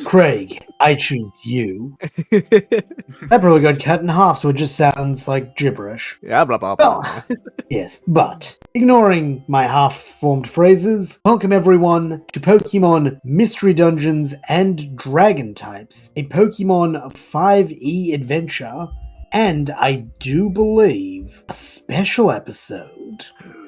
Craig, I choose you. That probably got cut in half, so it just sounds like gibberish. Yeah, blah, blah, blah. Well, yes, but ignoring my half-formed phrases, welcome everyone to Pokemon Mystery Dungeons and Dragon Types, a Pokemon 5e adventure, and I do believe a special episode.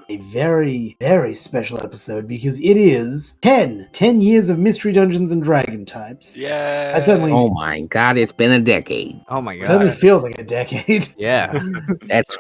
A very, very special episode because it is 10 years of Mystery Dungeons and Dragon Types. Yeah. I certainly, Oh my god, it's been a decade. Oh my it certainly god. feels like a decade. Yeah.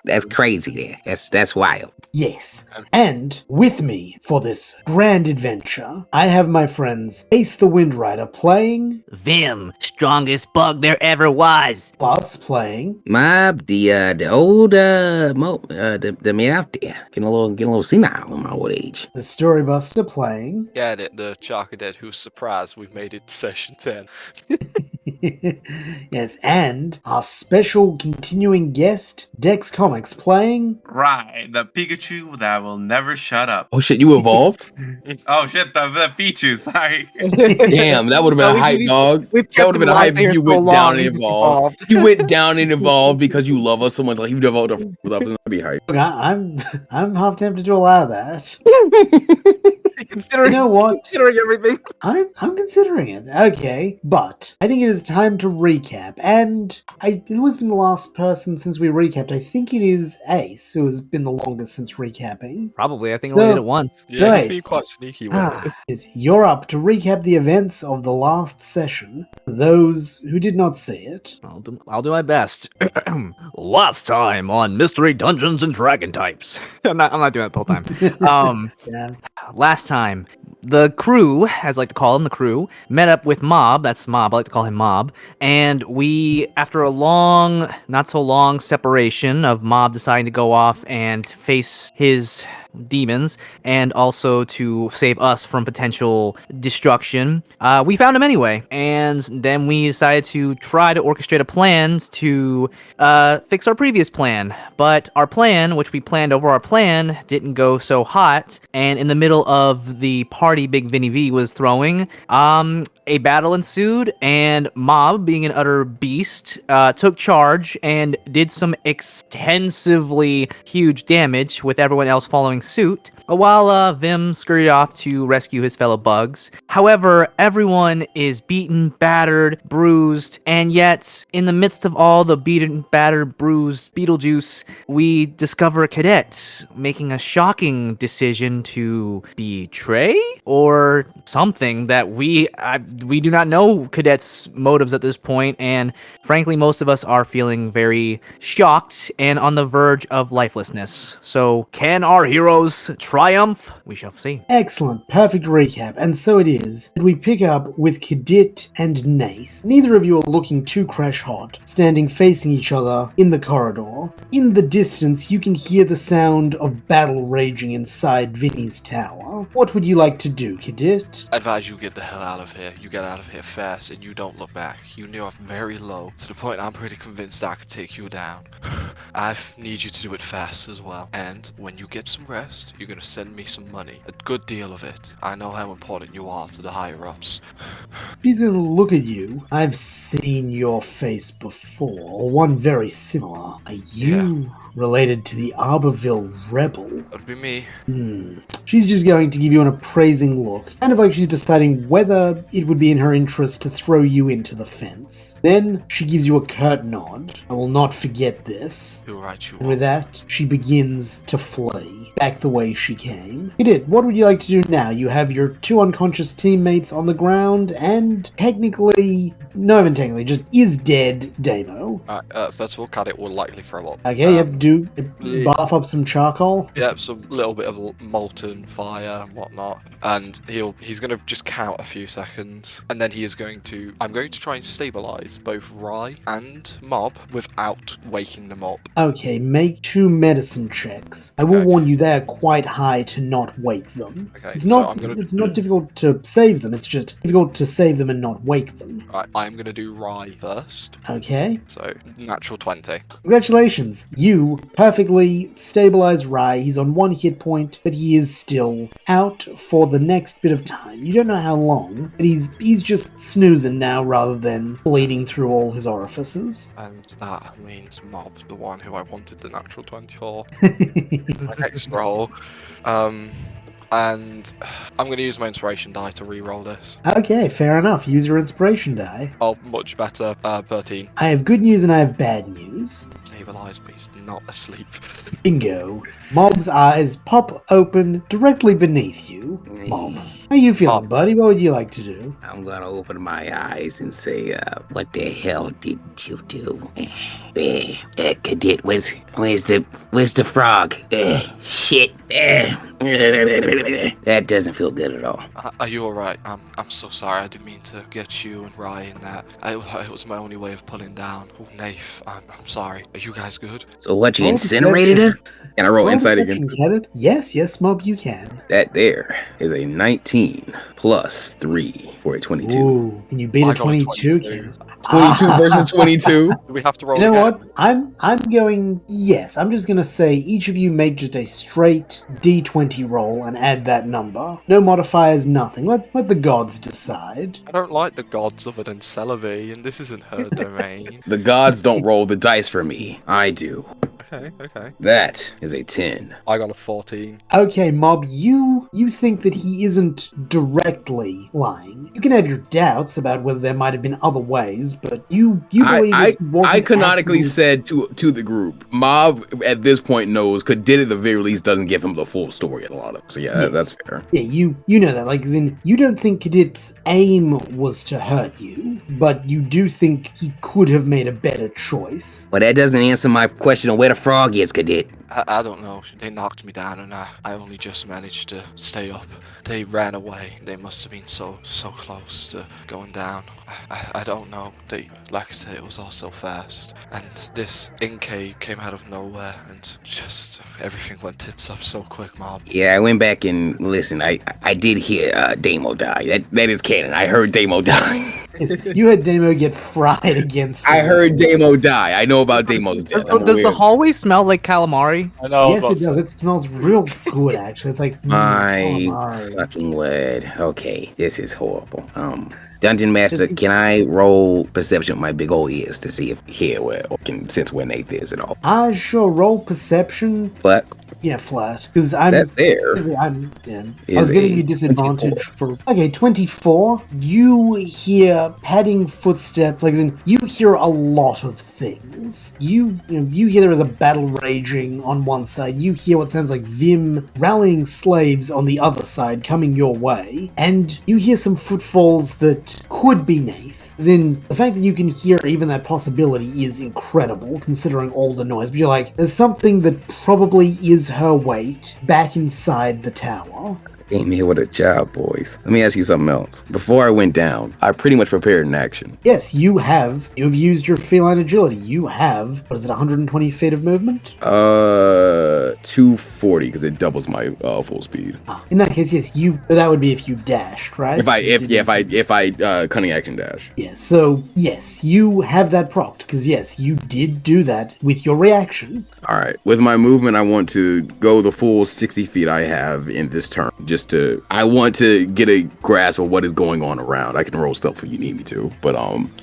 That's crazy there. That's wild. Yes, and with me for this grand adventure, I have my friends Ace the Windrider playing, Vim, strongest bug there ever was. plus playing, Mob, the old the me out there. Getting a little senile in my old age. the Storybuster playing, Yeah, the Charcadet who's surprised we've made it to session 10. yes, and our special continuing guest, Dex Comics playing, Right, the Pikachu that will never shut up. Oh shit, you evolved? Oh shit, the Pichu, sorry. Damn, that would have been No, a hype, dog. We've That would have been a hype if you went down and he's just evolved. You went down and evolved because you love us so much. Like you developed a that'd be hype. Look, I'm half tempted to allow that. Considering, You know what? considering everything. I'm considering it. Okay, but I think it is time to recap. And who has been the last person since we recapped? I think it is Ace who has been the longest since recapping. Probably. I think So- we did it once. Yeah, he's been Nice. quite sneaky with it. Is you're up to recap the events of the last session for those who did not see it. I'll do my best. Last time on Mystery Dungeons and Dragon Types. I'm not doing that the whole time. Yeah. Last time, the crew, as I like to call him, the crew, met up with Mob. That's Mob. I like to call him Mob. And we, after a long, not so long separation of Mob deciding to go off and face his demons and also to save us from potential destruction, we found him anyway. And then we decided to try to orchestrate a plan to fix our previous plan. But our plan, which we planned over our plan, didn't go so hot. And in the middle of the party Big Vinny V was throwing, a battle ensued, and Mob, being an utter beast, took charge and did some extensively huge damage, with everyone else following suit, while Vim scurried off to rescue his fellow bugs. However, everyone is beaten, battered, bruised, and yet, in the midst of all the beaten, battered, bruised Beetlejuice, we discover a cadet making a shocking decision to betray or something that we do not know Cadet's motives at this point, and frankly, most of us are feeling very shocked and on the verge of lifelessness. So, can our heroes triumph? We shall see. Excellent, perfect recap. And so it is that we pick up with Cadet and Nath. Neither of you are looking too crash hot, standing facing each other in the corridor. In the distance, you can hear the sound of battle raging inside Vinny's tower. What would you like to do, Cadet? I advise you get the hell out of here. You get out of here fast and you don't look back. You know I'm very low, to the point I'm pretty convinced I could take you down. I need you to do it fast as well. And when you get some rest, you're gonna send me some money. A good deal of it. I know how important you are to the higher ups. She's gonna look at you. I've seen your face before, or one very similar. Are you related to the Arborville Rebel? That'd be me. She's just going to give you an appraising look, kind of like she's deciding whether it would be in her interest to throw you into the fence. Then she gives you a curt nod. I will not forget this. You're right, you And are. with that, she begins to flee, back the way she came. Cadet, what would you like to do now? You have your two unconscious teammates on the ground, and technically, not even technically, just is dead Damo. First of all, Cadet will likely throw up. Okay, yep, do bath up some charcoal. Yeah, some little bit of molten fire and whatnot, and he's gonna just count a few seconds, and then I'm going to try and stabilize both Rye and Mob without waking them up. Okay, make 2 medicine checks. I will Okay. warn you, they are quite high to not wake them. Okay, It's so not. I'm gonna. It's not difficult to save them. It's just difficult to save them and not wake them. Right, I'm gonna do Rye first. Okay. So natural 20. Congratulations, you perfectly stabilized Rai. He's on 1 hit point, but he is still out for the next bit of time. You don't know how long, but he's just snoozing now rather than bleeding through all his orifices. And that means Mob, the one who I wanted the natural 24. My next roll. And I'm going to use my inspiration die to re-roll this. Okay, fair enough. Use your inspiration die. Oh, much better. 13. I have good news and I have bad news. Stabilize, but he's not asleep. Bingo. Mob's eyes pop open directly beneath you. Mob, how are you feeling, buddy? What would you like to do? I'm gonna open my eyes and say, what the hell did you do? Cadet, where's the frog? Shit. That doesn't feel good at all. Are you alright? I'm so sorry. I didn't mean to get you and Ryan that. It was my only way of pulling down. Oh, Naif, I'm sorry. Are you guys good? So what, you Roll incinerated her? Can I roll insight Perception, against Cadet. Yes, Mob, you can. that? There is a 19 plus 3 for a 22. Ooh, and you beat I a got a 22, 22. Cadet. 22 versus 22. Do we have to roll You know again? what? I'm going. Yes, I'm just gonna say each of you make just a straight D20 roll and add that number. No modifiers, nothing. Let the gods decide. I don't like the gods other than Celebi, and this isn't her domain. The gods don't roll the dice for me. I do. Okay. That is a 10. I got a 14. Okay, Mob, you think that he isn't directly lying. You can have your doubts about whether there might have been other ways, but you believe that he wasn't I canonically actively- said to the group, Mob at this point knows, Cadet at the very least doesn't give him the full story in a lot of. So yeah, Yes. that's fair. Yeah, you know that. Like, as in, you don't think Cadet's aim was to hurt you, but you do think he could have made a better choice. But that doesn't answer my question on where the frog is, Cadet. I don't know. They knocked me down, and I only just managed to stay up. They ran away. They must have been so close to going down. I don't know. Like I said, it was all so fast. And this Inkay came out of nowhere, and just everything went tits up so quick, Mob. Yeah, I went back and listened. I did hear Damo die. That is canon. I heard Damo die. You had Damo get fried against. I heard Damo die. I know about Damo's death. Does the hallway smell like calamari? I know. Yes, it does. It smells real good, actually. It's like My calamari. fucking word. Okay, this is horrible. Dungeon Master, can I roll perception with my big old ears to see if here where or can sense where Nath is at all? Sure. Roll perception. But Yeah, flat. Because I'm. that there I was is giving a you disadvantage for. Okay, 24. You hear padding footsteps. Like, as in, you hear a lot of things. You hear there is a battle raging on one side. You hear what sounds like Vim rallying slaves on the other side coming your way. And you hear some footfalls that could be Nath. As in, the fact that you can hear even that possibility is incredible, considering all the noise. But you're like, there's something that probably is her weight back inside the tower. came here with a job, boys. Let me ask you something else. Before I went down, I pretty much prepared an action. Yes, you have. You've used your feline agility. You have, what is it, 120 feet of movement? 240 because it doubles my full speed. In that case, yes, that would be if you dashed, right? If I cunning action dash. Yes, so yes, you have that procced, because yes, you did do that with your reaction. All right. With my movement, I want to go the full 60 feet I have in this turn. I want to get a grasp of what is going on around. I can roll stuff if you need me to, but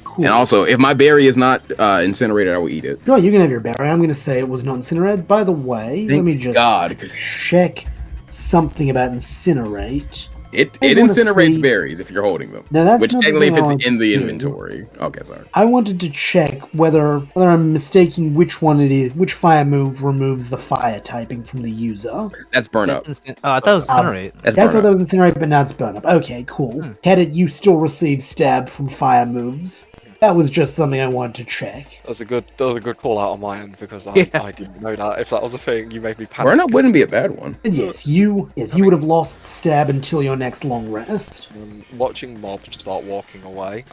Cool. And also, if my berry is not incinerated, I will eat it. Sure, you can have your berry. I'm going to say it was not incinerated. By the way, let me just God. check something about incinerate. It I just wanna incinerates see- berries if you're holding them. No, that's Which not the technically, thing if I want it's in to the do. inventory. Okay, sorry. I wanted to check whether I'm mistaking which one it is, which fire move removes the fire typing from the user. That's burn up. I thought it was incinerate. That's Yeah, I burn thought up. that was incinerate, but now it's burn up. Okay, cool. Headed, you still receive stab from fire moves. That was just something I wanted to check. That was a good call out on my end because I didn't know that. If that was a thing, you made me panic. Burn up wouldn't be a bad one. And yes, you would have lost stab until your next long rest. Watching Mob start walking away,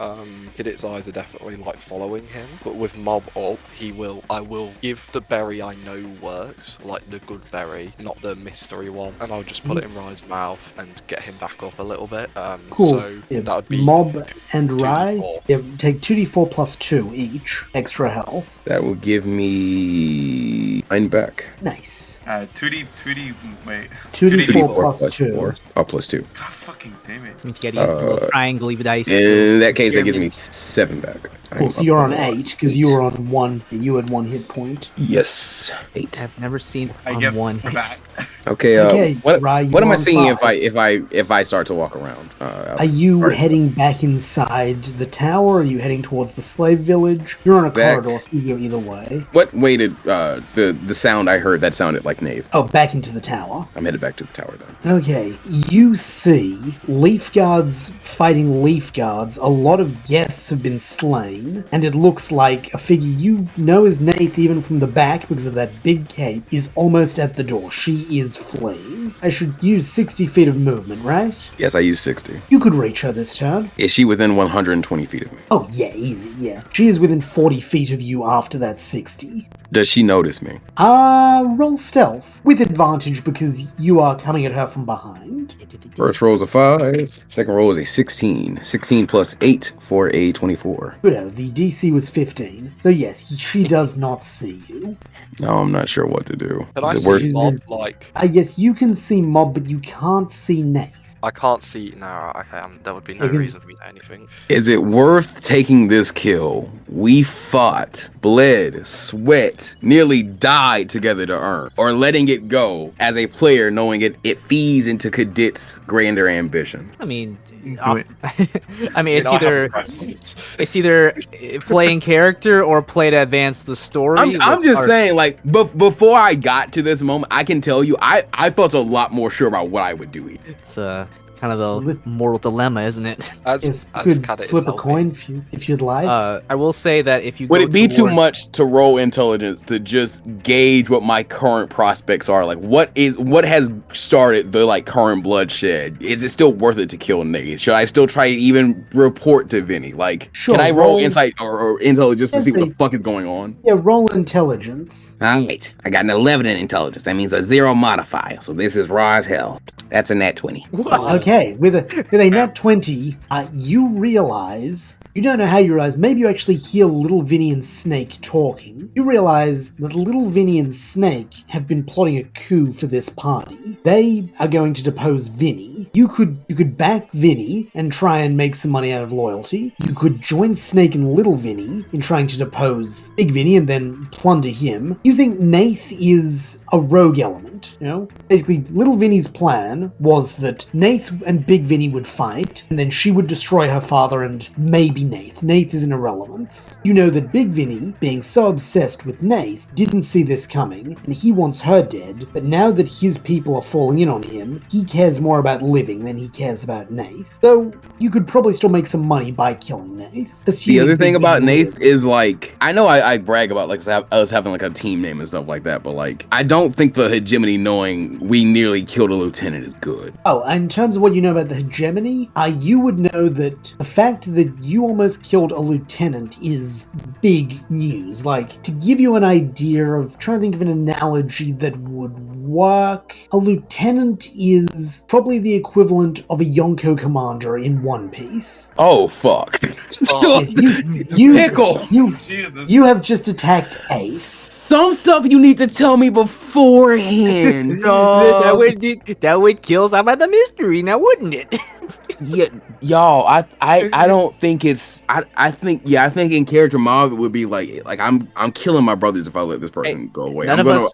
Hidit's eyes are definitely like following him. But with Mob up, I will give the berry I know works, like the good berry, not the mystery one, and I'll just put it in Rai's mouth and get him back up a little bit. Cool. So that would be Mob and Rai. 2d4. Yeah, take 2d4 plus 2 each, extra health. That will give me 9 back. Nice. 2D, wait. 2d4 plus 2. 4. Oh, plus 2. God fucking damn it. Means you gotta use the little triangle dice. In that case, that gives me 7 back. Cool, so you're on 8, because you were on 1. You had 1 hit point. Yes, 8. I've never seen I on get one. 4 back. Okay. What Rai, am I you're seeing on 5. if I start to walk around? Are you heading back inside the tower? Or are you heading towards the slave village? You're on a Back. corridor, so you go either way. What way did the sound I heard that sounded like Nave? Oh, back into the tower. I'm headed back to the tower then. Okay, you see leaf guards fighting leaf guards. A lot of guests have been slain, and it looks like a figure you know is Nath even from the back because of that big cape is almost at the door. She is fleeing. I should use 60 feet of movement, right? Yes, I used 60. You could reach her this turn. Is she within 120 feet of me? Oh yeah, easy, yeah. She is within 40 feet of you after that 60. Does she notice me? Roll stealth with advantage because you are coming at her from behind. First roll is a 5. Second roll is a 16. 16 plus 8 for a 24. Good, the DC was 15. So yes, she does not see you. No, I'm not sure what to do. Can I Is it see worth? Mob? Like, Yes, you can see Mob, but you can't see Nath. I can't see. No, okay, there would be no Because- reason for me to do anything. Is it worth taking this kill? We fought, bled, sweat, nearly died together to earn, or letting it go as a player, knowing it feeds into Cadet's grander ambition. I mean, Do it. I mean, You it's know, I have either a preference. it's either playing character or play to advance the story. I'm just Or- saying, like, before I got to this moment, I can tell you, I felt a lot more sure about what I would do here. It's kind of the mortal dilemma, isn't it? Yes, As could Cadet is flip a helping. coin if you'd like. I will say that if you Would go it be too toward- much to roll intelligence to just gauge what my current prospects are? Like, what has started the like current bloodshed? Is it still worth it to kill Nate? Should I still try to even report to Vinny? Like, Sure, can I roll roll- insight or intelligence to Yes, see what I- the fuck is going on? Yeah, roll intelligence. Alright, I got an 11 in intelligence. That means a 0 modifier. So this is raw as hell. That's a nat 20. Okay, with a nat 20, you realize, you don't know how you realize, maybe you actually hear Little Vinny and Snake talking. You realize that Little Vinny and Snake have been plotting a coup for this party. They are going to depose Vinny. You could back Vinny and try and make some money out of loyalty. You could join Snake and Little Vinny in trying to depose Big Vinny and then plunder him. You think Nath is a rogue element, you know? Basically, Little Vinny's plan was that Nath and Big Vinny would fight, and then she would destroy her father and maybe Nath. Nath is an irrelevance. You know that Big Vinny, being so obsessed with Nath, didn't see this coming, and he wants her dead, but now that his people are falling in on him, he cares more about living than he cares about Nath. So, you could probably still make some money by killing Nath. The assuming other Big thing about Vinny Nath lives. is like, I know I brag about like us having like a team name and stuff like that, but like, I don't think the hegemony knowing we nearly killed a lieutenant is good. Oh, and in terms of what you know about the hegemony, you would know that the fact that you almost killed a lieutenant is big news. Like, to give you an idea of, trying to think of an analogy that would work, a lieutenant is probably the equivalent of a Yonko commander in One Piece. Oh fuck! Oh. Yes, you, Pickle. Jesus. you have just attacked Ace. Some stuff you need to tell me beforehand, dog. that would kill some of the mystery, now wouldn't it? Yeah, y'all, I don't think it's I think in character Mob it would be like I'm killing my brothers if I let this person go away. None I'm of gonna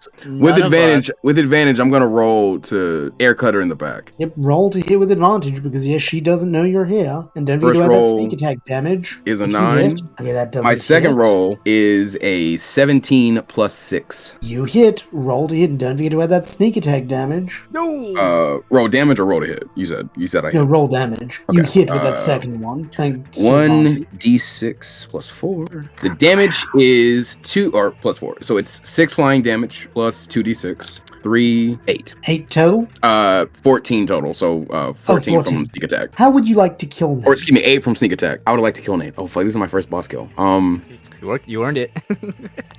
us with advantage I'm gonna roll to air cutter in the back. Yep, roll to hit with advantage because yes, she doesn't know you're here. And don't forget First about that roll. sneak attack damage. damage. Is a If you 9. hit- Okay, that doesn't My second hit. roll is a 17 plus 6. You hit, roll to hit, and don't forget to add that sneak attack damage. Roll damage or roll to hit? You said I hit. No, roll damage. You Okay, hit with that second one. Thanks to 1d6 plus 4. The damage is 2 or plus 4. So it's 6 flying damage plus 2d6. 3, 8. 8 total. 14 total. So 14 from 14. sneak attack. How would you like to kill Nate? Or excuse me, 8 from sneak attack. I would like to kill Nate. Oh fuck, this is my first boss kill. You earned it.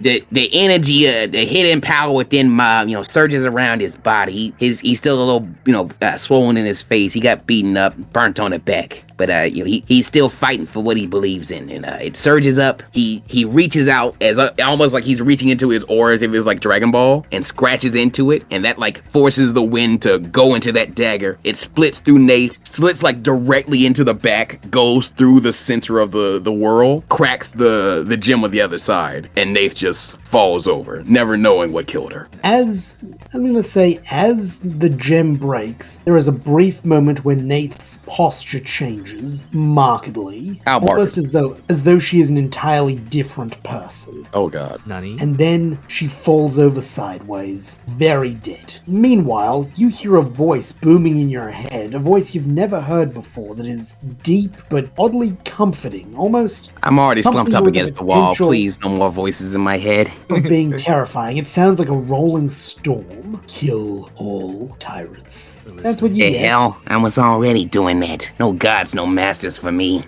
The energy, the hidden power within Mob, surges around his body. He's still a little, swollen in his face. He got beaten up, burnt on the back. But he's still fighting for what he believes in, and it surges up. He reaches out as almost like he's reaching into his aura as if it was like Dragon Ball, and scratches into it, and that like forces the wind to go into that dagger. It splits through Nath, slits like directly into the back, goes through the center of the whirl, cracks the gem on the other side, and Nath just falls over, never knowing what killed her. As the gem breaks, there is a brief moment where Nath's posture changes markedly, How almost as though she is an entirely different person. Oh god. Nani? And then she falls over sideways, very dead. Meanwhile, you hear a voice booming in your head, a voice you've never heard before that is deep but oddly comforting, almost I'm already slumped up Something with against the the wall. potential- Please, no more voices in my head. of being terrifying. It sounds like a rolling storm. Kill all tyrants. That's what you The get. hell? I was already doing that. No gods, no masters for me.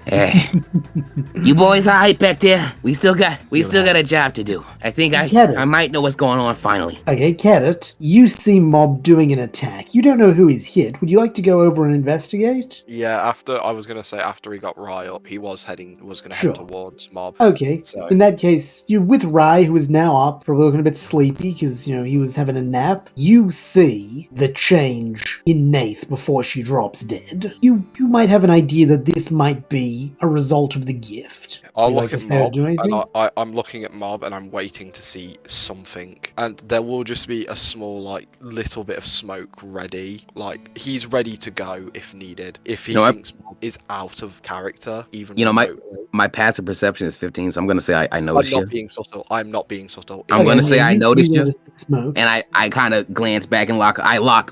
You boys all right back there? We still got a job to do. I think Get it. I might know what's going on finally. Okay, Cadet, you see Mob doing an attack. You don't know who he's hit. Would you like to go over and investigate? Yeah, after he got Rye up, he was gonna Sure. head towards Mob. Okay, So- in that case, you with Rai, who is now up, probably looking a bit sleepy because, he was having a nap. You see the change in Nath before she drops dead. You might have an idea that this might be a result of the gift. I'll Would you look like to at say or Mob, do anything? and I'm looking at Mob, and I'm waiting to see something. And there will just be a small, little bit of smoke ready. Like, he's ready to go if needed. If he thinks Mob is out of character, even remotely. My passive perception is 15, so I'm gonna say I notice I'm you. not being subtle. I'm not being subtle. I'm gonna say I noticed you. noticed the smoke. And I kind of glance back and lock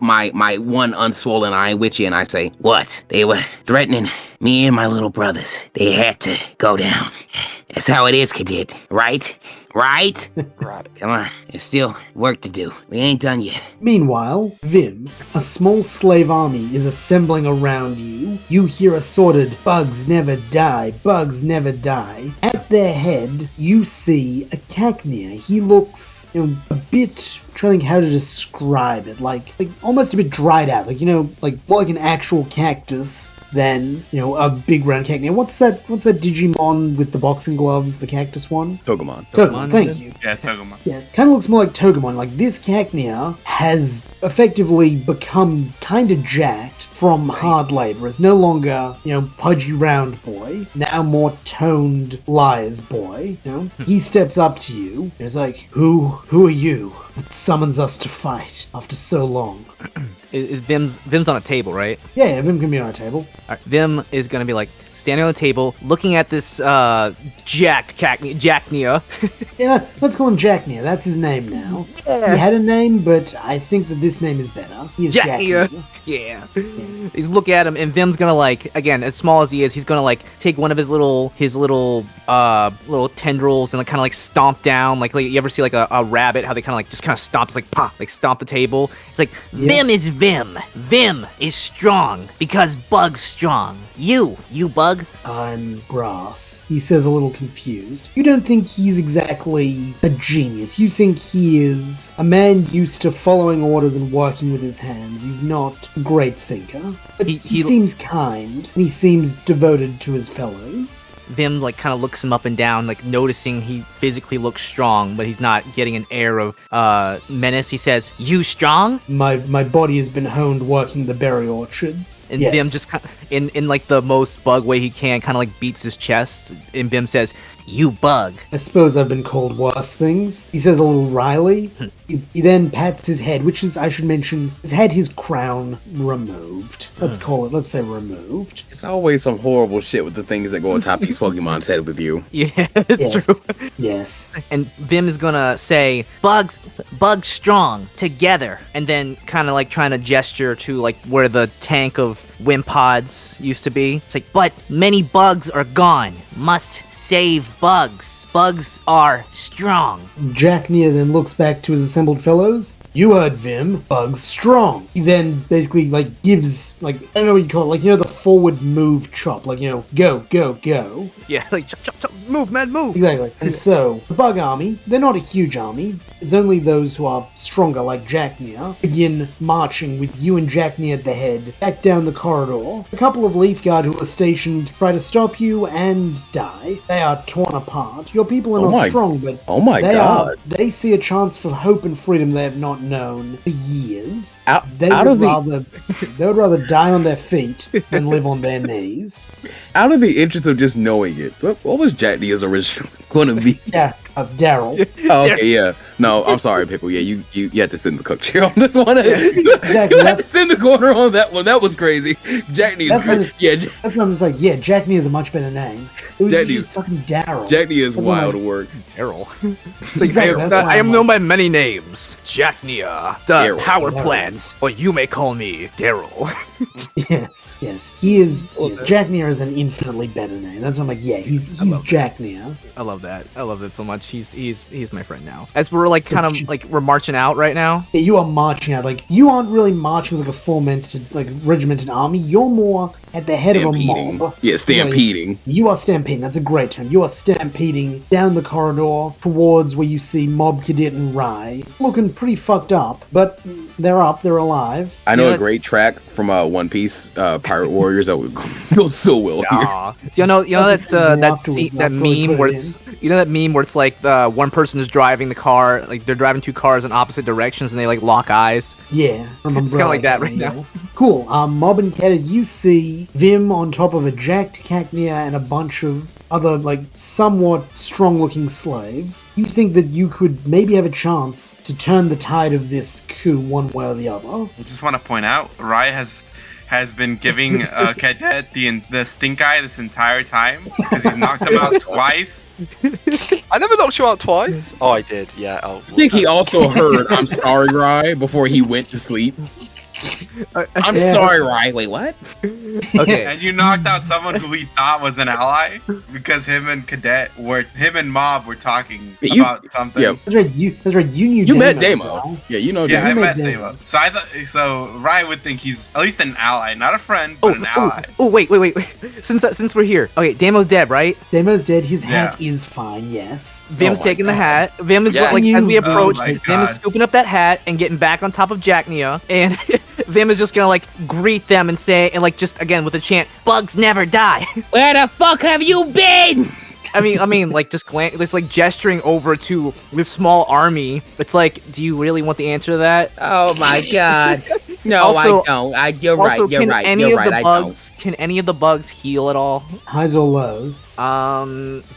my one unswollen eye with you, and I say, "What? They were threatening me and my little brothers. They had to go down. That's how it is, Cadet. Right? Right? Right. Come on. There's still work to do. We ain't done yet." Meanwhile, Vim, a small slave army is assembling around you. You hear assorted bugs never die, bugs never die. At their head, you see a Cacnea. He looks, a bit, I'm trying to think how to describe it, like almost a bit dried out, more like an actual cactus than, a big round Cacnea. What's that Digimon with the boxing gloves, the cactus one? Togemon. Togemon, thank you. Yeah, Togemon. Yeah, kind of looks more like Togemon. Like, this Cacnea has effectively become kind of jacked from hard labor. It's no longer, pudgy round boy. Now more toned, lithe boy. He steps up to you. And he's like, Who are you that summons us to fight after so long? Is Vim's on a table, right? Yeah, Vim can be on a table. All right, Vim is gonna be standing on the table, looking at this jacked Jacknia. Yeah, let's call him Jacknea. That's his name now. He had a name, but I think that this name is better. He is Jacknia. Jacknea. Yeah. Yes. He's looking at him, and Vim's gonna again, as small as he is, he's gonna take one of his little tendrils and kind of stomp down. Like you ever see a rabbit, how they kind of just stomps, pop, stomp the table. It's like, Vim is Vim. Vim is strong because Bug's strong. You Bug. I'm Grass. He says, a little confused. You don't think he's exactly a genius. You think he is a man used to following orders and working with his hands. He's not a great thinker. But he seems kind, and he seems devoted to his fellows. Vim kind of looks him up and down, noticing he physically looks strong, but he's not getting an air of menace. He says, "You strong?" My body has been honed working the berry orchards. And Yes. Vim just in like the most bug way he can, kind of like beats his chest, and Vim says, "You bug." I suppose I've been called worse things. He says a little wryly. He then pats his head, which is, I should mention, has had his crown removed. Let's say removed. It's always some horrible shit with the things that go on top of these Pokemon's head with you. Yeah, it's Yes. true. Yes. And Vim is gonna say, "Bugs strong together," and then kind of like trying to gesture to like where the tank of Wimpods used to be. It's like, "But many bugs are gone. Must save bugs. Bugs are strong." Jack Near then looks back to his assembled fellows. You heard Vim, Bug's strong. He then basically like gives like, I don't know what you call it, like, you know, the forward move chop, like, you know, go, go, go. Yeah, like chop, chop, chop, move, man, move. Exactly. And so, the Bug Army, they're not a huge army. It's only those who are stronger, like Jack Near, begin marching with you and Jack Near at the head, back down the corridor. A couple of Leaf Guard who are stationed try to stop you and die. They are torn apart. Your people are not strong, but they see a chance for hope and freedom they have not known for years. They would rather die on their feet than live on their knees. Out of the interest of just knowing it, what was Jack Dia's original going to be? Yeah, Daryl. Oh, okay, yeah. No, I'm sorry, Pickle. Yeah, you had to sit in the cook chair on this one. Exactly. You had to sit in the corner on that one. That was crazy. Jack Dia. That's why I'm just like, yeah, Jack Near is a much better name. It was just fucking Daryl. Jack Dia is wild to work. Daryl. Exactly, I am known by many names. Jack Near, the Daryl. power plants, or you may call me Daryl. Yes. He is. Yes, Jack Near is an infinitely better name. That's why I'm like, yeah, he's Jack Near. I love that. I love it so much. He's my friend now. As we're like kind of like we're marching out right now. Yeah, you are marching out. Like, you aren't really marching as like a regimented army. You're more at the head of a mob. Yeah, stampeding. You are stampeding. That's a great term. You are stampeding down the corridor towards where you see Mob Cadet and Rai, looking pretty fucked up, but they're up. They're alive. I know a great track from One Piece, Pirate Warriors that would go so well here. You know that meme where it's that meme where it's like the one person is driving the car, like they're driving two cars in opposite directions and they like lock eyes. Yeah, it's kind of like that right now. Cool. Mob and Cadet, you see Vim on top of a jacked Cacnea and a bunch of other, like, somewhat strong-looking slaves. You think that you could maybe have a chance to turn the tide of this coup one way or the other. I just want to point out, Rai has been giving Cadet the stink eye this entire time because he's knocked him out twice. I never knocked you out twice. Oh, I did. Yeah. I think he also heard "I'm sorry, Rai" before he went to sleep. I'm sorry, Rai. Wait, what? Okay. And you knocked out someone who we thought was an ally because him and Mob were talking about something. Yeah. That's right. You knew. You met Damo. Yeah, you know. Yeah, Damo. I met Damo. So Rai would think he's at least an ally, not a friend, but an ally. Oh, wait. Since we're here, okay, Damo's dead, right? Damo's dead. His hat is fine. Yes. Vim's taking the hat. Vim is as we approach. Vim is scooping up that hat and getting back on top of Jack Nia, and Vim is just gonna like greet them and say, and like just again with a chant, "Bugs never die." Where the fuck have you been? I mean, like just it's like gesturing over to this small army. It's like, do you really want the answer to that? Oh my god. No, also, I don't. You're right. Can any of the bugs heal at all? Highs or lows?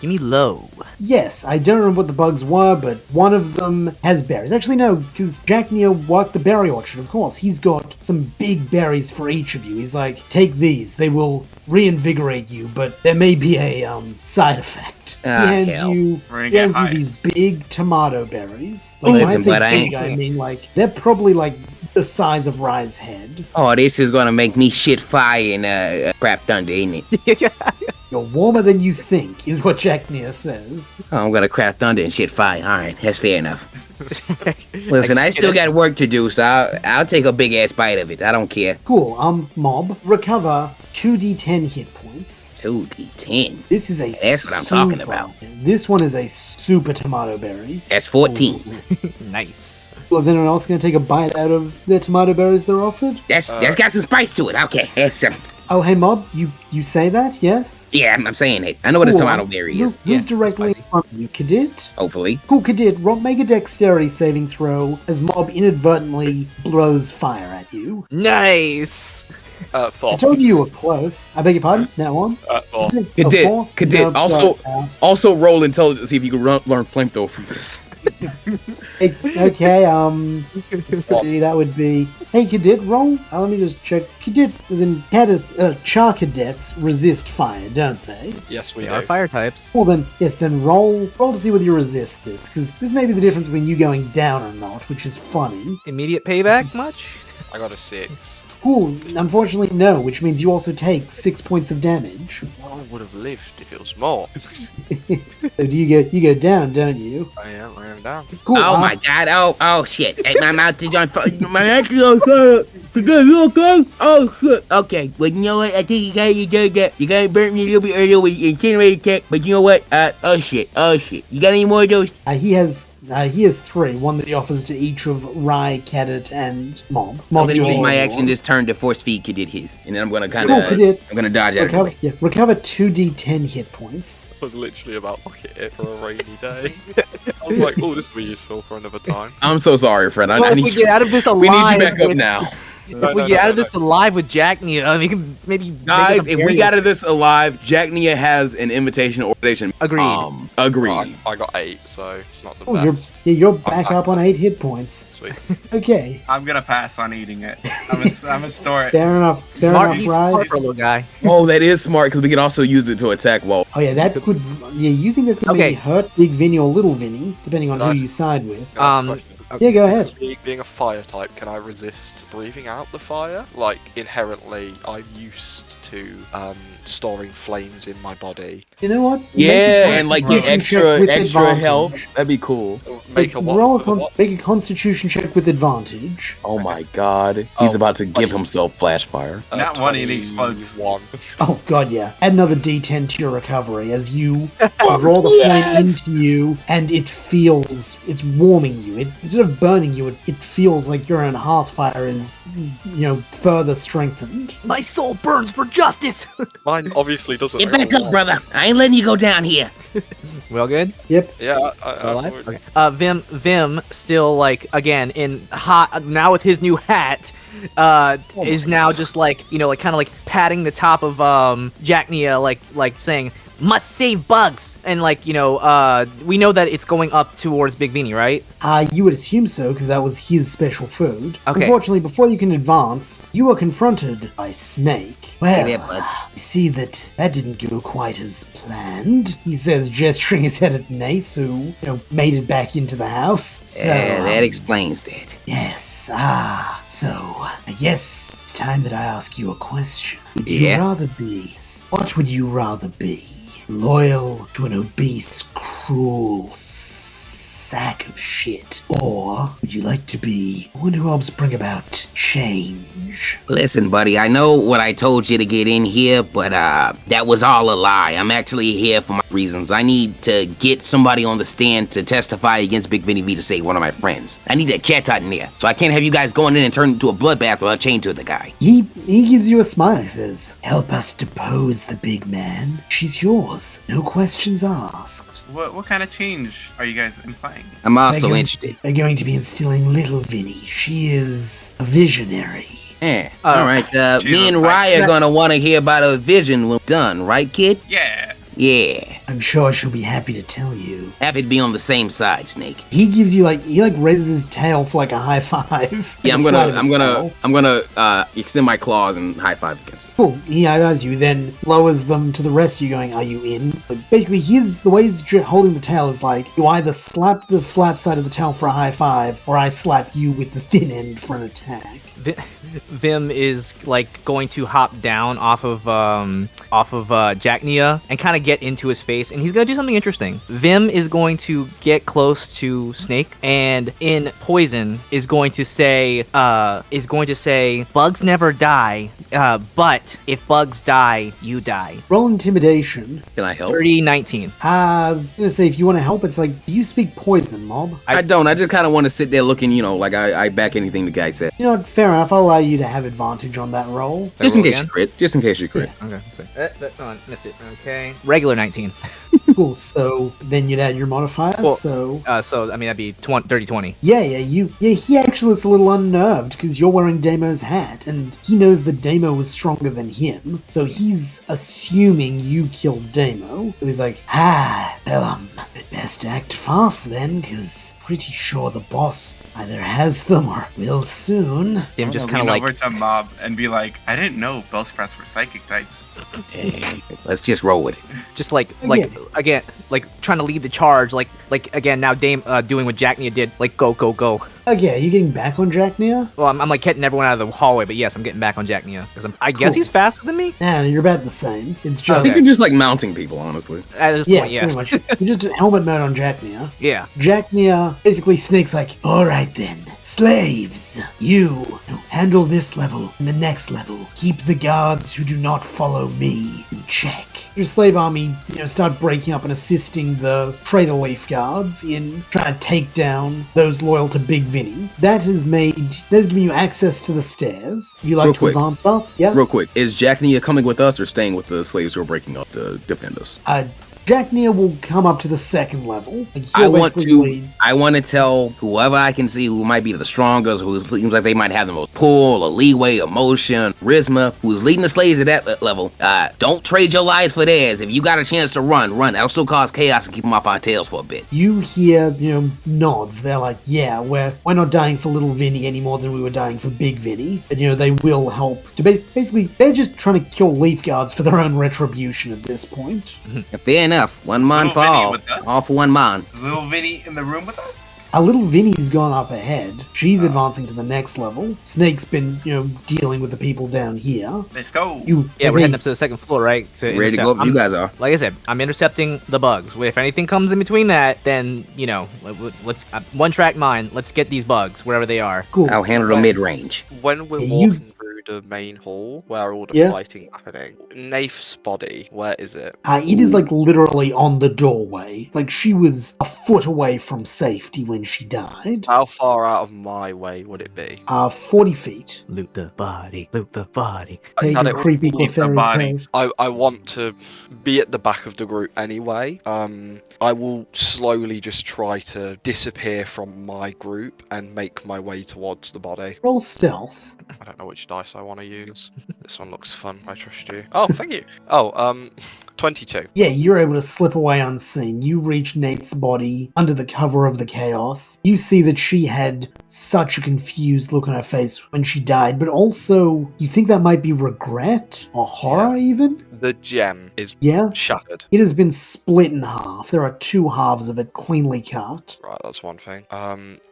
Give me low. Yes, I don't remember what the bugs were, but one of them has berries. Actually, no, because Jack Neal worked the berry orchard, of course. He's got some big berries for each of you. He's like, take these. They will reinvigorate you, but there may be a side effect. He hands you these big tomato berries. Like, when I say big, I mean like they're probably like the size of Rai's head. Oh, this is gonna make me shit fire in crap thunder, ain't it? You're warmer than you think, is what Jack Near says. Oh, I'm gonna crap thunder and shit fire. All right, that's fair enough. Listen, I still got work to do, so I'll take a big ass bite of it. I don't care. Cool. Mob, recover 2d10 hit points. 2d10. This is That's what I'm talking about. This one is a super tomato berry. That's 14. Nice. Well, is anyone else going to take a bite out of the tomato berries they're offered? That's got some spice to it. Okay, that's Oh, hey, Mob, you say that, yes? Yeah, I'm saying it. I know what a tomato berry is. Who's directly in front of you? Cadet? Hopefully. Cool, Cadet, make a dexterity saving throw as Mob inadvertently blows fire at you. Nice. I 4. told you were close. I beg your pardon? That one? 4. Is it a Cadet, four? Cadet. No, Also, sorry. also roll intelligence to see if you can learn flamethrower from this. Okay, let's see, that would be... Hey, Cadet, roll. Let me just check. Cadet, as in, char cadets resist fire, don't they? Yes, we They are do. fire types. Well then, yes, then roll to see whether you resist this, because this may be the difference between you going down or not, which is funny. Immediate payback much? I got a 6. Cool, unfortunately no, which means you also take 6 points of damage. I would have lived if it was more. So do you go down, don't you? I am down. Cool. Oh my god, oh shit. Hey, my mouth is on fire. My mouth is on fire. You okay? Oh shit. Okay, well you know what? I think you gotta burn me a little bit earlier with incinerator tech, but you know what? Oh shit. You got any more of those? He has 3, one that he offers to each of Rye, Cadet, and Mob. I'm Mob, gonna you use all my want. action this turn to force feed Cadet his. And then I'm gonna Cool, Cadet. I'm gonna dodge out of the way. Recover 2d10 hit points. I was literally about to look at it for a rainy day. I was like, oh, this will be useful for another time. I'm so sorry, friend. I Well, if need we you. get out of this alive, We need you back up now. If we get out of this alive with Jack Nia, we can maybe make Guys, us a if we barrier. got out of this alive, Jack Nia has an invitation organization. Agreed. Agreed. I got 8, so it's not the Oh, best. you're back up on 8 hit points. Sweet. Okay, I'm gonna pass on eating it. I'm gonna store it. fair enough. Smart, he's Rye. smart for a little guy. Oh, that is smart because we can also use it to attack Walt. Oh yeah, that could. Yeah, you think that could Okay. maybe hurt Big Vinny or Little Vinny, depending on who Nice. you side with. Can I ask a Um, question? Yeah, go ahead. Being a fire type, can I resist breathing out the fire? Like, inherently, I'm used to storing flames in my body. You know what? Yeah, and like get Constitution check extra with health. advantage. That'd be cool. Make a what? Roll With a what? make a Constitution check with advantage. Oh my god. He's Oh, about to give 20. himself flash fire. Not one, it explodes. 21. Oh god, yeah. Add another D10 to your recovery as you draw the flame into you, and it's warming you. Instead of burning you, it feels like your own hearthfire is, further strengthened. My soul burns for justice. Mine obviously doesn't. Get I back got up, one. brother. I ain't letting you go down here. We all good? Yep. Yeah, Alive? Okay. Vim still like again in hot now with his new hat. Is now just like kind of like patting the top of Jack Nia like saying must save bugs and we know that it's going up towards Big Beanie, right? You would assume so, because that was his special food. Okay. Unfortunately, before you can advance, you are confronted by Snake. Well, Hey there, bud. you see that didn't go quite as planned, he says, gesturing his head at Nath, who, made it back into the house. So, That explains that. yes, so, I guess it's time that I ask you a question. What would you rather be? Loyal to an obese, cruel sack of shit? Or would you like to be one who helps bring about change? Listen, buddy, I know what I told you to get in here, but that was all a lie. I'm actually here for my reasons. I need to get somebody on the stand to testify against Big Vinny V to save one of my friends. I need that chat in there, so I can't have you guys going in and turn into a bloodbath while I chain to the guy. He gives you a smile. He says, help us depose the big man. She's yours. No questions asked. What kind of change are you guys implying? I'm also They're interested. They're going to be instilling Little Vinny. She is a visionary. Yeah, alright, She's me a and Rye are psych- gonna want to hear about her vision when done, right, kid? Yeah. Yeah. I'm sure she'll be happy to tell you. Happy to be on the same side, Snake. He gives you he raises his tail for like a high five. Yeah, Like the flat of his I'm tail. gonna extend my claws and high five against it. Cool. He high fives you, then lowers them to the rest of you, going, "Are you in?" But basically, the way he's holding the tail is like you either slap the flat side of the tail for a high five, or I slap you with the thin end for an attack. Vim is like going to hop down off of Jack Nia and kind of get into his face, and he's gonna do something interesting. Vim is going to get close to Snake, and in poison is going to say bugs never die, but if bugs die, you die. Roll intimidation. Can I help? 30-19. I'm gonna say if you want to help, it's like, do you speak poison, Mob? I don't. I just kind of want to sit there looking, like I back anything the guy said. You know what? Fair enough. enough. I'll allow you to have advantage on that roll. Just in roll case you again? crit. Just in case you crit. Okay, let's see. Oh, missed it. Okay. Regular 19. Cool. So then you'd add your modifiers. Well, so I mean, that'd be 30-20. yeah, he actually looks a little unnerved because you're wearing Damo's hat, and he knows that Damo was stronger than him. So he's assuming you killed Damo. So he's like, well, I'd best act fast then, because pretty sure the boss either has them or will soon. Him just I'm kind gonna of lean like, over to Mob and be like, I didn't know Bellsprouts were psychic types. Hey, let's just roll with it. just like Yeah. again, like trying to lead the charge, like again now Dame doing what Jack Nia did, like go. Okay, are you getting back on Jack Nia? Well, I'm like getting everyone out of the hallway, but yes, I'm getting back on Jack Nia because I guess Cool. he's faster than me Nah, you're about the same. It's I just think you're just like mounting people, honestly. at this yeah, point. Yes, pretty much. You're just helmet mode on Jack Nia. yeah. Jack Nia, basically Snake's like, alright then, slaves, you handle this level and the next level. Keep the guards who do not follow me in check. Your slave army, start breaking up and assisting the Trader Leaf guards in trying to take down those loyal to Big Vinny. That's giving you access to the stairs. You like Real to quick. advance up? Yeah? Real quick, is Jack Nia coming with us or staying with the slaves who are breaking up to defend us? Jack Nia will come up to the second level. Like, I he'll want basically to. lead. I want to tell whoever I can see who might be the strongest, who seems like they might have the most pull, or leeway, emotion, charisma, who's leading the slaves at that level. Don't trade your lives for theirs. If you got a chance to run. That'll still cause chaos and keep them off our tails for a bit. You hear, nods. They're like, yeah, we're not dying for little Vinny any more than we were dying for Big Vinny. And, they will help. To basically, they're just trying to kill Leaf Guards for their own retribution at this point. Fair enough. One man Little Vinny fall. with us? All for one man. Is little Vinny in the room with us? A little Vinny's gone up ahead. She's advancing to the next level. Snake's been, dealing with the people down here. Let's go. Yeah, we're heading up to the second floor, right? Ready to go up? You guys are. Like I said, I'm intercepting the bugs. If anything comes in between that, then let's one track mind. Let's get these bugs wherever they are. Cool. I'll handle the mid-range. When we're Yeah, you- walking through the main hall where all the Yeah. fighting happening, Nafe's body, where is it? It is like literally on the doorway. Like she was a foot away from safety when she died. How far out of my way would it be? 40 feet. Loot the body. Loot the body. Take Got a it. creepy Leave the Clefairy body. coat. I want to be at the back of the group anyway. I will slowly just try to disappear from my group and make my way towards the body. Roll stealth. I don't know which dice I want to use. This one looks fun. I trust you. Oh, thank you. Oh, 22. Yeah, you're able to slip away unseen. You reach Nate's body under the cover of the chaos. You see that she had such a confused look on her face when she died, but also you think that might be regret or horror even? The gem is Yeah? shattered. It has been split in half. There are two halves of it cleanly cut. Right, that's one thing.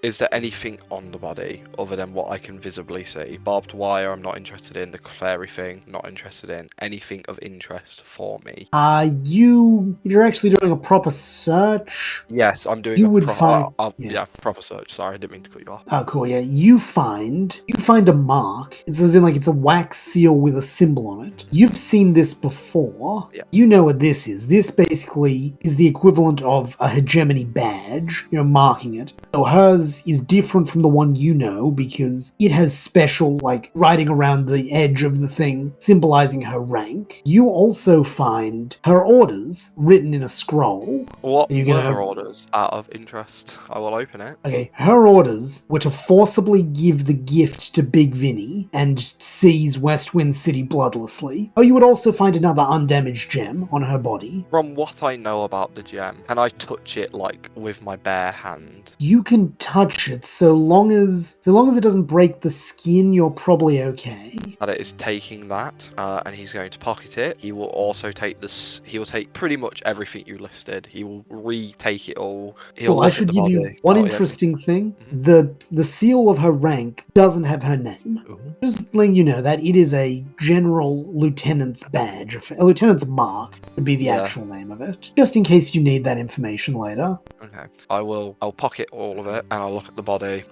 Is there anything on the body other than what I can visibly see? Barbed wire, I'm not interested in. The fairy thing, not interested in. Anything of interest for me? If you're actually doing a proper search, Yes, I'm doing You a would proper. find- Yeah. yeah. Proper search. Sorry, I didn't mean to cut you off. oh cool, yeah, you find a mark. It's as in like it's a wax seal with a symbol on it. You've seen this before. Yeah. You know what this is. This basically is the equivalent of a hegemony badge, marking it. So hers is different from the one you know because it has special, like, writing around the edge of the thing, symbolizing her rank. You also find her orders written in a scroll. What Are you were gonna- her orders? Out of interest, I will open it. Okay, her orders were to forcibly give the gift to Big Vinny and seize Westwind City bloodlessly. Oh, you would also find another undamaged gem on her body. From what I know about the gem, can I touch it like with my bare hand? You can touch it so long as it doesn't break the skin, you're probably okay. That it is taking that, and he's going to pocket it. He will also take this. He will take pretty much everything you listed. He will retake it all. He'll Well, I look at should the give you body. one Oh, yeah. interesting thing. The seal of her rank doesn't have her name. Ooh. Just letting you know that it is a general lieutenant's badge. A lieutenant's mark would be the Yeah. actual name of it. Just in case you need that information later. Okay, I'll pocket all of it, and I'll look at the body.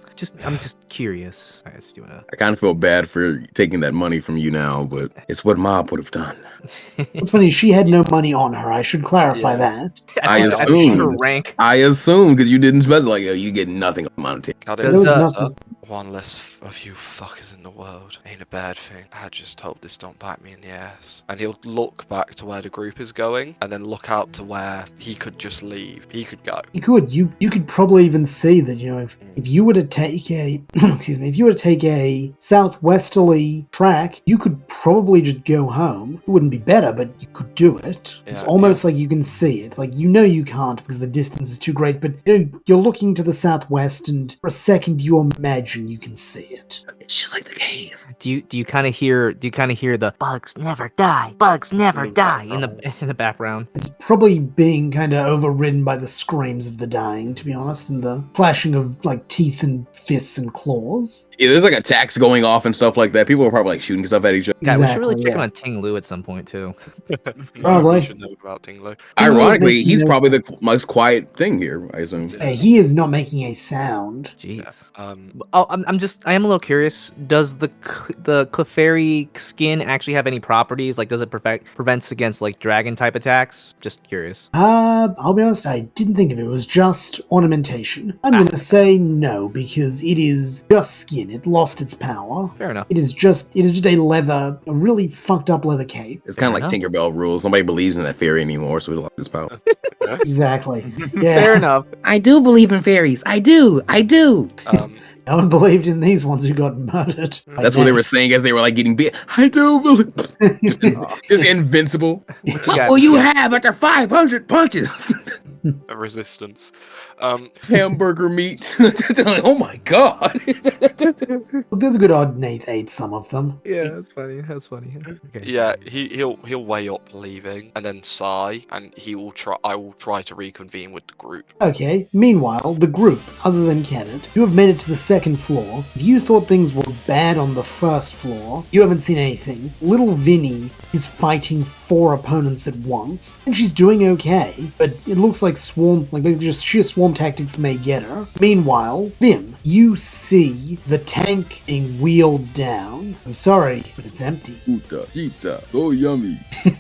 I'm just curious. I guess you wanna. I kind of feel bad for taking that money from you now, but it's what Mob would have done. What's funny, she had no money on her. I should clarify Yeah. that. I At assumed. her rank. I assume because you didn't specify, like, you get nothing monetary. Got There it. There was Does, nothing. One less of you fuckers in the world ain't a bad thing. I just hope this don't bite me in the ass. And he'll look back to where the group is going, and then look out to where he could just leave. He could go. You could. You could probably even see that, if you were to take a excuse me, if you were to take a southwesterly track, you could probably just go home. It wouldn't be better, but you could do it. It's Yeah, almost like you can see it. Like, you can't because the distance is too great, but you're looking to the southwest, and for a second you imagine you can see it. It's just like the cave. Do you kind of hear the bugs never die, bugs never die in the background? It's probably being kind of overridden by the screams of the dying, to be honest, and the flashing of like teeth and fists and claws. Yeah, there's like attacks going off and stuff like that. People are probably like shooting stuff at each other. God, we should really Exactly, check yeah. on Ting Lu at some point too. Probably. We should know about Tinglo. Ironically, making he's no probably the most quiet thing here, I assume. He is not making a sound. Jeez. Um, Oh, I am a little curious. Does the Clefairy skin actually have any properties? Like, does it prevents against like dragon type attacks? Just curious. I'll be honest, I didn't think of it. It was just ornamentation. I'm gonna say no, because it is just skin. It lost its power. Fair enough. It is just a really fucked up leather cape. It's kind of Fair like Tinkerbell rules. Nobody believes in that fairy anymore, so he lost his power. Exactly. Yeah. Fair enough. I do believe in fairies. I do. um, No one believed in these ones who got murdered. That's what they were saying as they were like getting bit. I do believe. Just invincible. What got- will you have after 500 punches? a resistance. Hamburger meat. Oh my god. Well, there's a good odd Nate ate some of them. Yeah, that's funny. That's funny. Okay. Yeah, he'll weigh up leaving and then sigh, and I will try to reconvene with the group. Okay, meanwhile, the group, other than Kenneth, you have made it to the second floor. If you thought things were bad on the first floor, you haven't seen anything. Little Vinny is fighting 4 opponents at once, and she's doing okay, but it looks like basically just sheer swarm tactics may get her. Meanwhile, Vim, you see the tank being wheeled down. I'm sorry, but it's empty. Cheetah. Oh, yummy.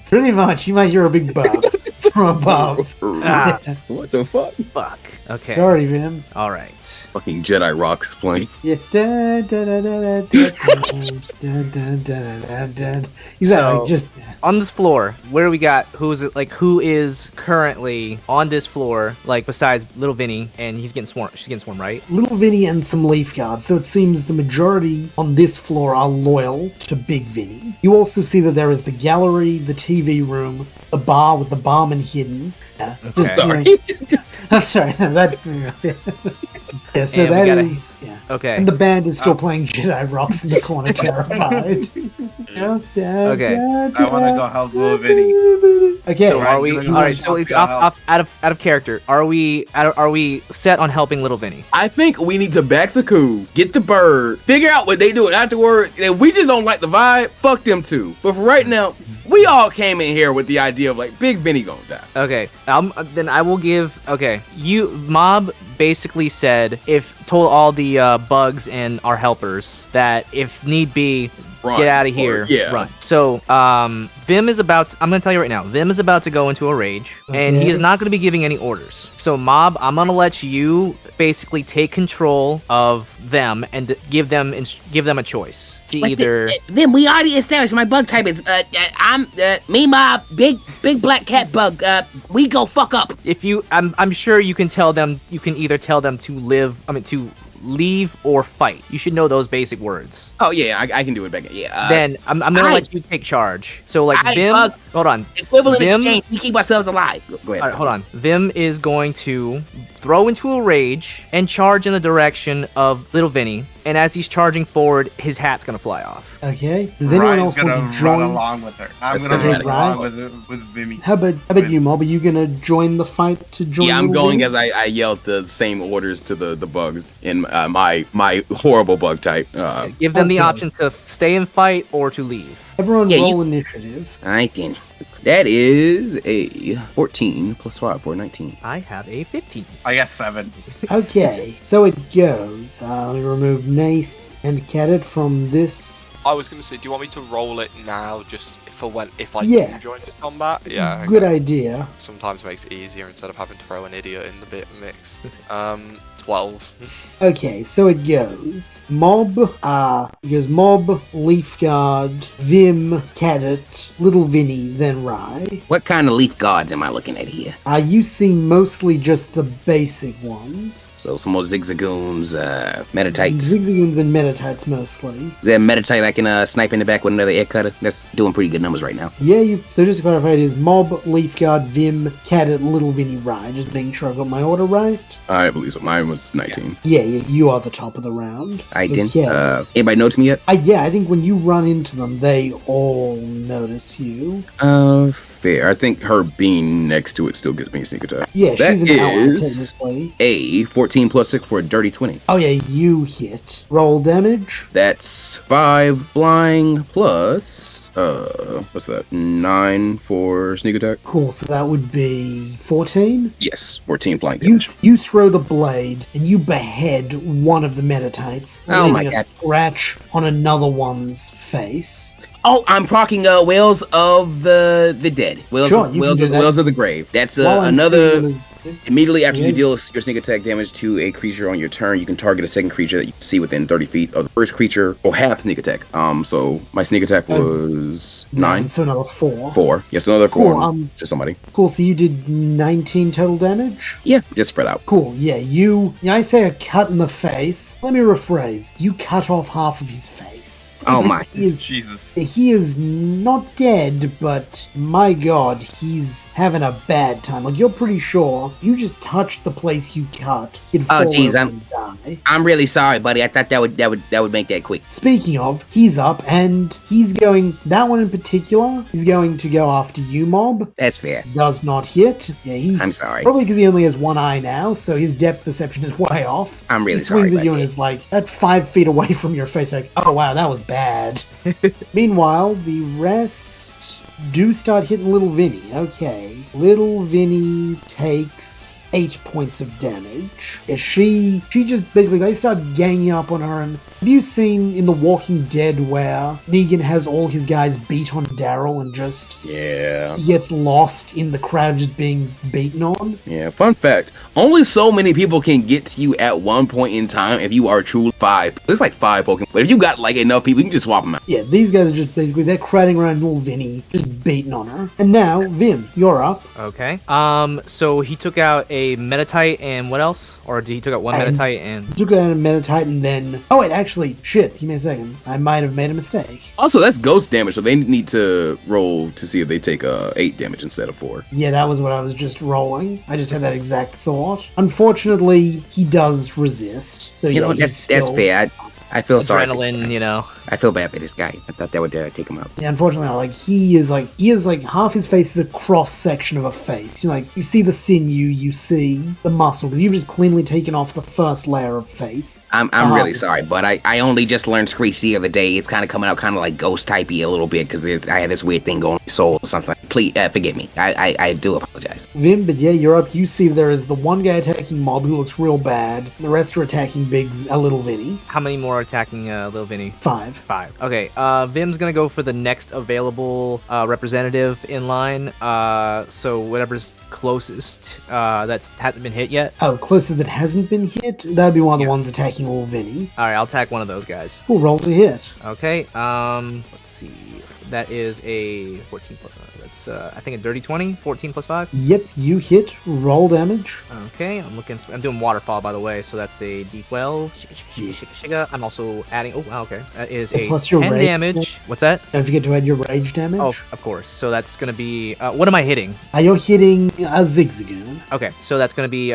Pretty much, you might hear a big bug from above. Ah, What the fuck? fuck. Okay. Sorry, Vim. All right. Fucking Jedi rocks playing. Yeah. Exactly. Just On this floor, where do we got? Who is currently on this floor? Like besides Little Vinny, and he's getting swarmed. She's getting swarmed, right? Little Vinny and some leaf guards. So it seems the majority on this floor are loyal to Big Vinny. You also see that there is the gallery, the TV room, the bar with the barman hidden. Yeah. Just, Okay. I'm sorry. That. Yeah. So And we that gotta- is. Yeah. Okay. And the band is still playing Jedi Rocks in the corner, terrified. Okay. I want to go help Little Vinny. Okay. So are we? Right, All right. So it's out of character. Are we set on helping Little Vinny? I think we need to back the coup, get the bird, figure out what they do afterward. If we just don't like the vibe, fuck them too. But for right now, we all came in here with the idea of like Big Vinny gonna die. Okay. Then I will give. Okay. Mob basically told all the bugs and our helpers that if need be, Run. get out of Or- here. yeah. Run. So, Vim is about. I'm gonna tell you right now. Vim is about to go into a rage, and he Okay. is not gonna be giving any orders. So, Mob, I'm gonna let you basically take control of them and give them a choice to either. Then we already established my bug type is I'm me mob big black cat bug. We go fuck up. If you, I'm sure you can tell them. You can either tell them to to leave or fight. You should know those basic words. Oh yeah, I can do it back. Yeah. Then I'm gonna let you take charge. So like Vim, bugs. hold on. Equivalent Vim- exchange. We keep ourselves alive. Go ahead. All right, hold on. Vim is going to throw into a rage and charge in the direction of Little Vinny. And as he's charging forward, his hat's gonna fly off. Okay. Does anyone Ryan's else gonna want to run join? along with her. I'm That's gonna run cinematic. along with Vimy. How about you, Mob? Are you gonna join the fight to join? Yeah, I'm Little going Vinny? as I yelled the same orders to the bugs in my horrible bug type. Give them the Okay. option to stay and fight or to leave. Everyone Yeah, roll initiative. All right then. That is a 14 plus 5 for 19. I have a 15. I guess 7. Okay, so it goes. Let me remove Nath and Cadet from this I was going to say, do you want me to roll it now, just for when if I Yeah. do join this combat? Yeah. Good okay. idea. Sometimes makes it easier instead of having to throw an idiot in the bit mix. 12. Okay, so it goes Mob, Leaf Guard, Vim, Cadet, Little Vinny, then Rye. What kind of leaf guards am I looking at here? You see mostly just the basic ones. So some more zigzagoons, metatites. Zigzagoons and Metatites mostly. Is there a metatite I can snipe in the back with another air cutter? That's doing pretty good numbers right now. Yeah, so just to clarify, it is Mob, Leaf Guard, Vim, Cadet, Little Vinny, Rye. Just making sure I got my order right. I believe so. Mine was 19. Yeah, you are the top of the round. I didn't. Okay. Anybody notice me yet? Yeah, I think when you run into them, they all notice you. Fair. I think her being next to it still gives me a sneak attack. Yeah, That she's an ally, is technically. a 14 plus 6 for a dirty 20. Oh yeah, you hit. Roll damage. That's 5 blind plus, what's that? 9 for sneak attack? Cool, so that would be 14. Yes, 14 blind You damage. you throw the blade and you behead one of the Metatites, Oh my leaving a God. scratch on another one's face. Oh, I'm proccing Whales of the Dead. Whales, Sure, you can do that. Whales of the grave. That's While I'm another. treating them as- Immediately after Yeah. you deal your sneak attack damage to a creature on your turn, you can target a second creature that you see within 30 feet of the first creature or have sneak attack. So my sneak attack was 9. So another 4. 4. Yes, another 4. Cool, Just somebody. Cool, so you did 19 total damage? Yeah, just spread out. Cool, yeah, I say a cut in the face. Let me rephrase. You cut off half of his face. Oh my. Jesus. He is not dead, but my god, he's having a bad time. Like, you're pretty sure you just touched the place you cut, he'd fall geez, over I'm- and die. I'm really sorry, buddy. I thought that would make that quick. Speaking of, he's up, and he's going, that one in particular, he's going to go after you, Mob. That's fair. Does not hit. Yeah, he... I'm sorry. Probably because he only has one eye now, so his depth perception is way off. I'm really he swings sorry, at you and buddy. is like at 5 feet away from your face, like, oh wow, that was bad. Meanwhile, the rest do start hitting Little Vinny. Okay, Little Vinny takes 8 points of damage. Yeah, she just basically, they start ganging up on her. And have you seen in The Walking Dead where Negan has all his guys beat on Daryl and just Yeah. he gets lost in the crowd just being beaten on? Yeah, fun fact. Only so many people can get to you at one point in time if you are truly 5. There's like 5 Pokemon. But if you got like enough people, you can just swap them out. Yeah, these guys are just basically, they're crowding around Little Vinny, just beating on her. And now, Vim, you're up. Okay. So he took out a Metatite and what else? Or he took out one And- Metatite and... Took out a Metatite and then... Oh wait, actually, shit, give me a second. I might have made a mistake. Also, that's ghost damage, so they need to roll to see if they take 8 damage instead of 4. Yeah, that was what I was just rolling. I just had that exact thought. Unfortunately, he does resist. So You yeah, know, he's that's still- fair. I feel sorry. Adrenaline, you know. I feel bad for this guy. I thought that would take him out. Yeah, unfortunately, he is like half his face is a cross section of a face. You see the sinew, you see the muscle, because you've just cleanly taken off the first layer of face. I'm really sorry, but I only just learned Screech the other day. It's kind of coming out kind of like ghost typey a little bit because I had this weird thing going on my soul or something. Please forgive me. I do apologize. Vim, but yeah, you're up. You see there is the one guy attacking Mob who looks real bad. The rest are attacking Little Vinny. How many more are attacking Lil Vinny? 5. 5. Okay, Vim's gonna go for the next available representative in line. So whatever's closest that hasn't been hit yet. Oh, closest that hasn't been hit? That'd be one of the Yeah. ones attacking Little Vinny. All right, I'll attack one of those guys. Cool, roll to hit. Okay, let's see. That is a 14 plus 5. That's, I think, a dirty 20. 14 plus 5. Yep, you hit. Roll damage. Okay, I'm doing waterfall, by the way, so that's a D12. Shiga. I'm also adding, oh, wow, okay. That is a Plus your 10 rage. damage. What's that? Don't forget to add your rage damage. Oh, of course. So that's going to be, what am I hitting? You're hitting a Zigzagoon. Okay, so that's going to be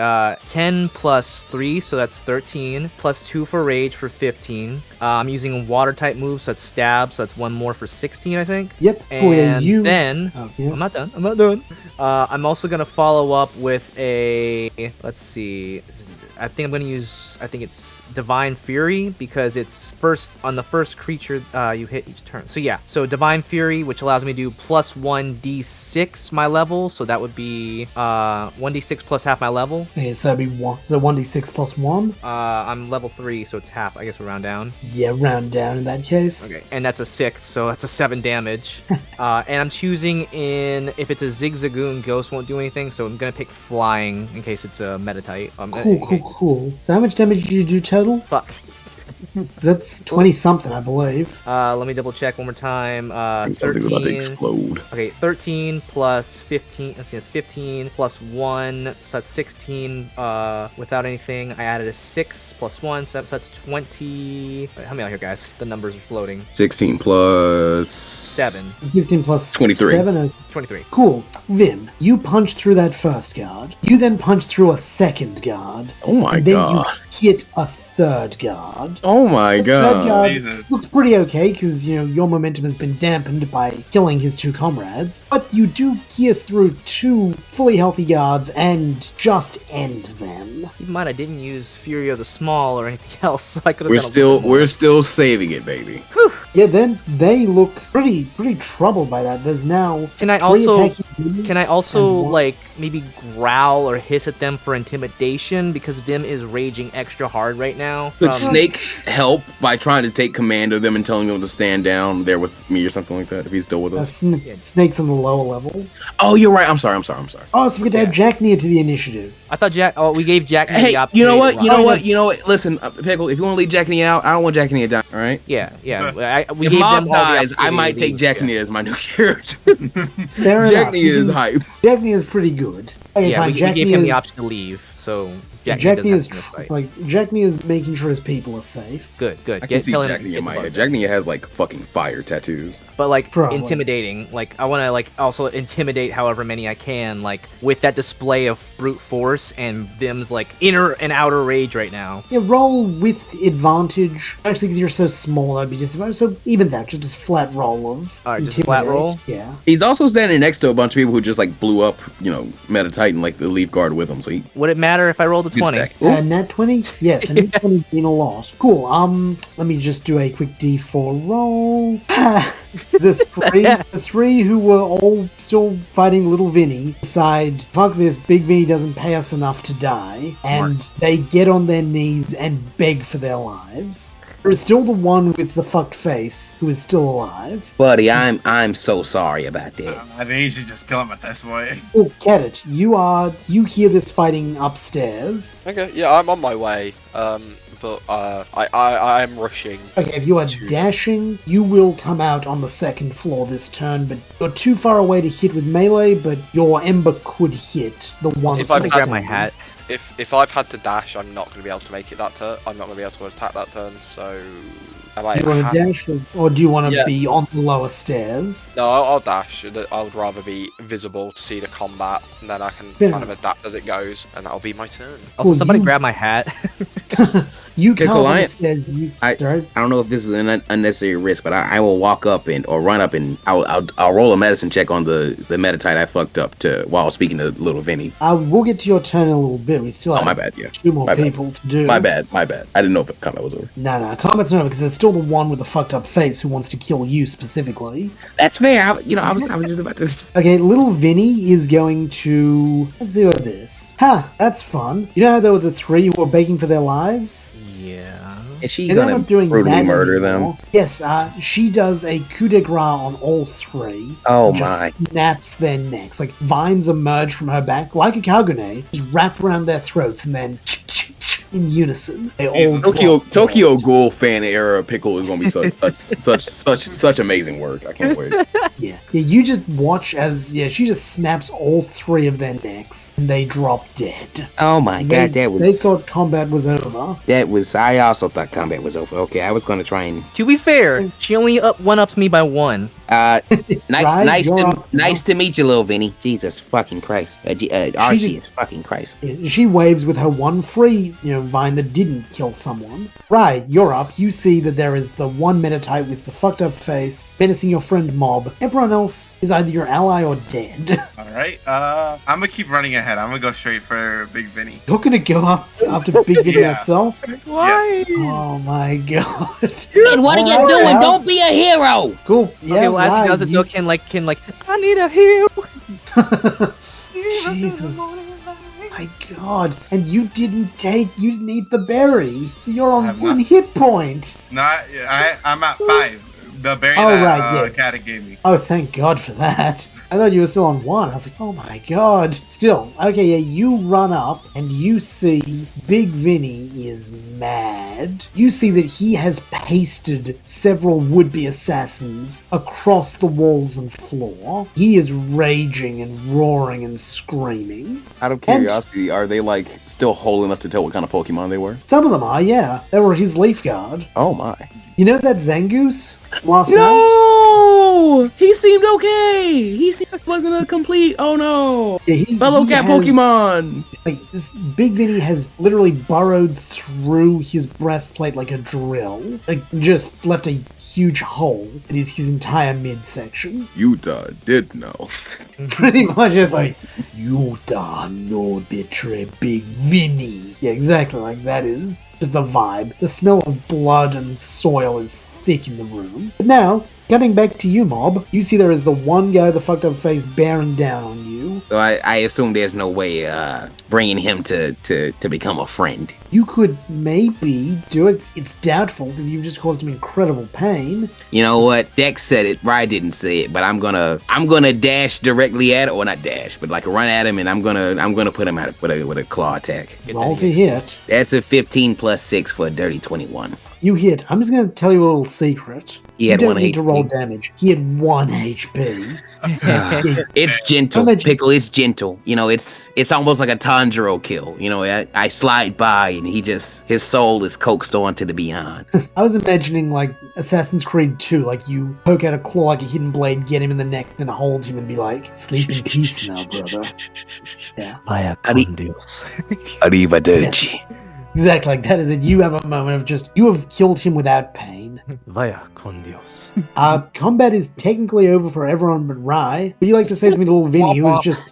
10 plus 3, so that's 13, plus 2 for rage for 15. I'm using a water type move, so that's stab, so that's 1 more for 16, I think. Yep. And Cool, yeah, then, Oh, yeah. I'm not done. I'm also going to follow up with a, let's see, I think I'm gonna use. I think it's Divine Fury because it's first on the first creature you hit each turn. So yeah, so Divine Fury, which allows me to do plus 1d6 my level. So that would be 1d6 plus half my level. Okay, so that'd be 1. So 1d6 plus 1? I'm level 3, so it's half. I guess we'll round down. Yeah, round down in that case. Okay, and that's a 6, so that's a 7 damage. And I'm choosing in if it's a Zigzagoon, Ghost won't do anything, so I'm gonna pick Flying in case it's a Metatype. Cool. So how much damage did you do total? Fuck. That's 20 something, I believe. Let me double check one more time. Something's about to 13. explode. Okay, 13 plus 15. Let's see, that's 15 plus 1, so that's 16. Without anything, I added a 6 plus 1, so that's 20. Wait, help me out here, guys. The numbers are floating. 16 plus 7. 16 plus 23. 7. 23. Cool. Vim, you punch through that first guard. You then punch through a second guard. Oh my and then god. you hit a third guard. Oh my Third god. guard Jesus. looks pretty okay because, your momentum has been dampened by killing his 2 comrades. But you do pierce through 2 fully healthy guards and just end them. Keep in mind, I didn't use Fury of the Small or anything else, so I could have We're still saving it, baby. Yeah, then they look pretty troubled by that. There's now Can I 3 also attacking demons Can I also and one- like maybe growl or hiss at them for intimidation because Vim is raging extra hard right now? Could from- Snake help by trying to take command of them and telling them to stand down there with me or something like that if he's still with us? Snake's on the lower level. Oh, you're right. I'm sorry. Oh, so we forget to add Jack near to the initiative. I thought Jack. Oh, we gave Jack Hey, the opportunity. you know what? to You lie. know what? Listen, Pickle, if you want to leave Jack and out, I don't want Jack and down, all right? Yeah. We If gave Mob them all the dies, I might opportunity. take Jack and as my new character. Fair Jack enough. is hype. Jack is pretty good. Okay, Yeah, fine. we Jack gave him the is- option to leave, so Jack Jack doesn't have is to fight. like Jack is making sure his people are safe. Good. I can see tell him Jack to in get my the head. bugs Jack out. has like fucking fire tattoos. But like Probably. intimidating. Like I want to like also intimidate however many I can. Like with that display of brute force and Vim's like inner and outer rage right now. Yeah, roll with advantage. Actually, because you're so small, that'd be disadvantage. So evens out, just a flat roll of. Alright, just flat intimidate. roll? Yeah. He's also standing next to a bunch of people who just like blew up, Meta Titan, like the Leaf Guard with him. So he Would it matter if I rolled a gets 20? back. Ooh. And nat 20? Yes, and nat 20 being a lot. Cool. Let me just do a quick D4 roll. the three who were all still fighting little Vinny decide, fuck this, Big Vinny doesn't pay us enough to die, and they get on their knees and beg for their lives. There is still the one with the fucked face who is still alive. Buddy, I'm so sorry about that. I think you should just kill him at this point. Oh, get it. You hear this fighting upstairs. Okay, yeah, I'm on my way. But I'm rushing. Okay, if you are dashing, you will come out on the second floor this turn, but you're too far away to hit with melee, but your ember could hit the one If still I grab standing. my hat. If I've had to dash, I'm not going to be able to make it that turn. I'm not going to be able to attack that turn. So I might Do you want have- to dash, or do you want to Yeah. be on the lower stairs? No, I'll dash. I would rather be visible to see the combat, and then I can Fair kind of enough. adapt as it goes, and that'll be my turn. Also, Well, somebody you- grab my hat. You come Pickle, on I- the stairs. I Sorry? don't know if this is an unnecessary risk, but I will walk up or run up and I'll roll a medicine check on the Metatite I fucked up while speaking to little Vinny. We'll get to your turn in a little bit. We still Oh, have my bad, yeah. 2 more My bad. people to do. My bad. I didn't know if the combat was over. No, combat's not over because there's still the one with the fucked up face who wants to kill you specifically. That's fair. I was just about to. Okay, little Vinny is going to... Let's see what this. That's fun. You know how there were the 3 who were begging for their lives? Yeah. Is she They ended gonna up doing brutally that murder anymore. them? Yes, she does a coup de grace on all 3. Oh and just my. snaps their necks. Like vines emerge from her back, like a Kagune, just wrap around their throats, and then in unison, they all drop Tokyo Ghoul fan era Pickle is gonna be such amazing work. I can't wait. dead. Yeah, you just watch as she just snaps all 3 of their necks, and they drop dead. Oh my They, god, that they was. thought combat was over. I also thought combat was over. Okay, I was gonna try and. To be fair, she only one-upped me by 1. Right, you're up. nice to meet you, little Vinny. Jesus fucking Christ. RC is fucking Christ. She waves with her one free, vine that didn't kill someone. Right, you're up. You see that there is the one metatype with the fucked up face menacing your friend Mob. Everyone else is either your ally or dead. All right. I'm gonna keep running ahead. I'm gonna go straight for Big Vinny. You're gonna go up after Big Vinny Yeah. yourself? Why? Oh my god. And what are you doing? Well, Don't be a hero. Cool. Yeah, Okay, well, as he does it, though, can I need a heal. Jesus. My god. And you didn't eat the berry. So you're I on have one not. hit point. No, I'm at 5. The berry Oh, that right, yeah. Kata gave me. Oh, thank God for that. I thought you were still on 1. I was like, oh my god. Still, okay, yeah, you run up and you see Big Vinny is mad. You see that he has pasted several would-be assassins across the walls and floor. He is raging and roaring and screaming. Out of curiosity, are they like still whole enough to tell what kind of Pokemon they were? Some of them are, yeah. They were his Leaf Guard. Oh my. You know that Zangoose last night? No! He seemed okay! He seemed like wasn't a complete, oh no! Yeah, Fellow he cat has- Pokemon! Like, this Big Vinny has literally burrowed through his breastplate like a drill. Like, just left a huge hole that is his entire midsection. Utah did know. Pretty much, it's like, Utah no betray Big Vinny. Yeah, exactly like that is. Just the vibe. The smell of blood and soil is thick in the room. But now, cutting back to you, Mob, you see there is the one guy with the fucked up face bearing down on you. So I assume there's no way bringing him to become a friend. You could maybe do it. It's doubtful because you've just caused him incredible pain. You know what? Dex said it. Rye didn't say it, but I'm gonna dash directly at it, or not dash, but like run at him, and I'm gonna put him out with a claw attack. Roll to hit. That's a 15 plus 6 for a dirty 21. You hit. I'm just going to tell you a little secret. He You had don't 1 need to HP. roll damage. He had 1 HP. It's gentle, Imagine- Pickle. It's gentle. You know, it's almost like a Tanjiro kill. You know, I slide by and his soul is coaxed on to the beyond. I was imagining like Assassin's Creed 2, like you poke out a claw like a hidden blade, get him in the neck, then hold him and be like, sleep in peace now, brother. Yeah, Vaya Adi- con Dios. Arrivederci. exactly like that is it. You have a moment of just, you have killed him without pain. Vaya con Dios. Combat is technically over for everyone but Rye. Would you like to say something to little Vinny,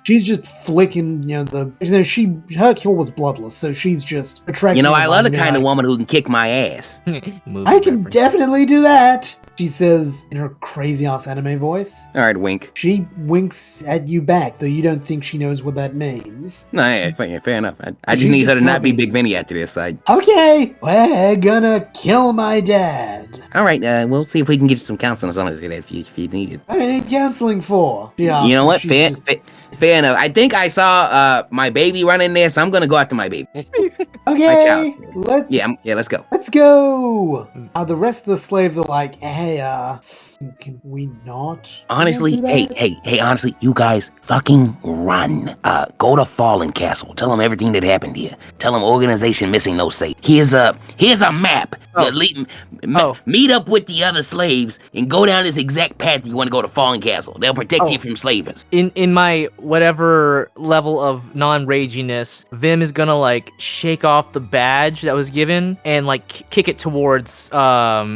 she's just flicking, her kill was bloodless, so she's just attracting. You know, I love the everyone, kind of like, woman who can kick my ass. I can definitely do that, she says in her crazy ass anime voice. All right, wink. She winks at you back, though you don't think she knows what that means. No, yeah, fair enough. I just You need her to could not be probably- Big Vinny after this. Okay, we're gonna kill my dad. All right, we'll see if we can get you some counseling or something like that if you need it. What do I need counseling for? She asks, You know what? she's Fair, just- fair enough. I think I saw my baby running there, so I'm gonna go after my baby. Okay, let's Yeah, let's go. Let's go! The rest of the slaves are like, hey, can we not? Honestly, do that? hey, honestly, you guys fucking run. Go to Fallen Castle. Tell them everything that happened here. Tell them organization missing no safe. Here's a map. Meet up with the other slaves and go down this exact path you want to go to Fallen Castle. They'll protect you from slavers. In my whatever level of non-raginess, Vim is gonna like shake off the badge that was given and like kick it towards Jack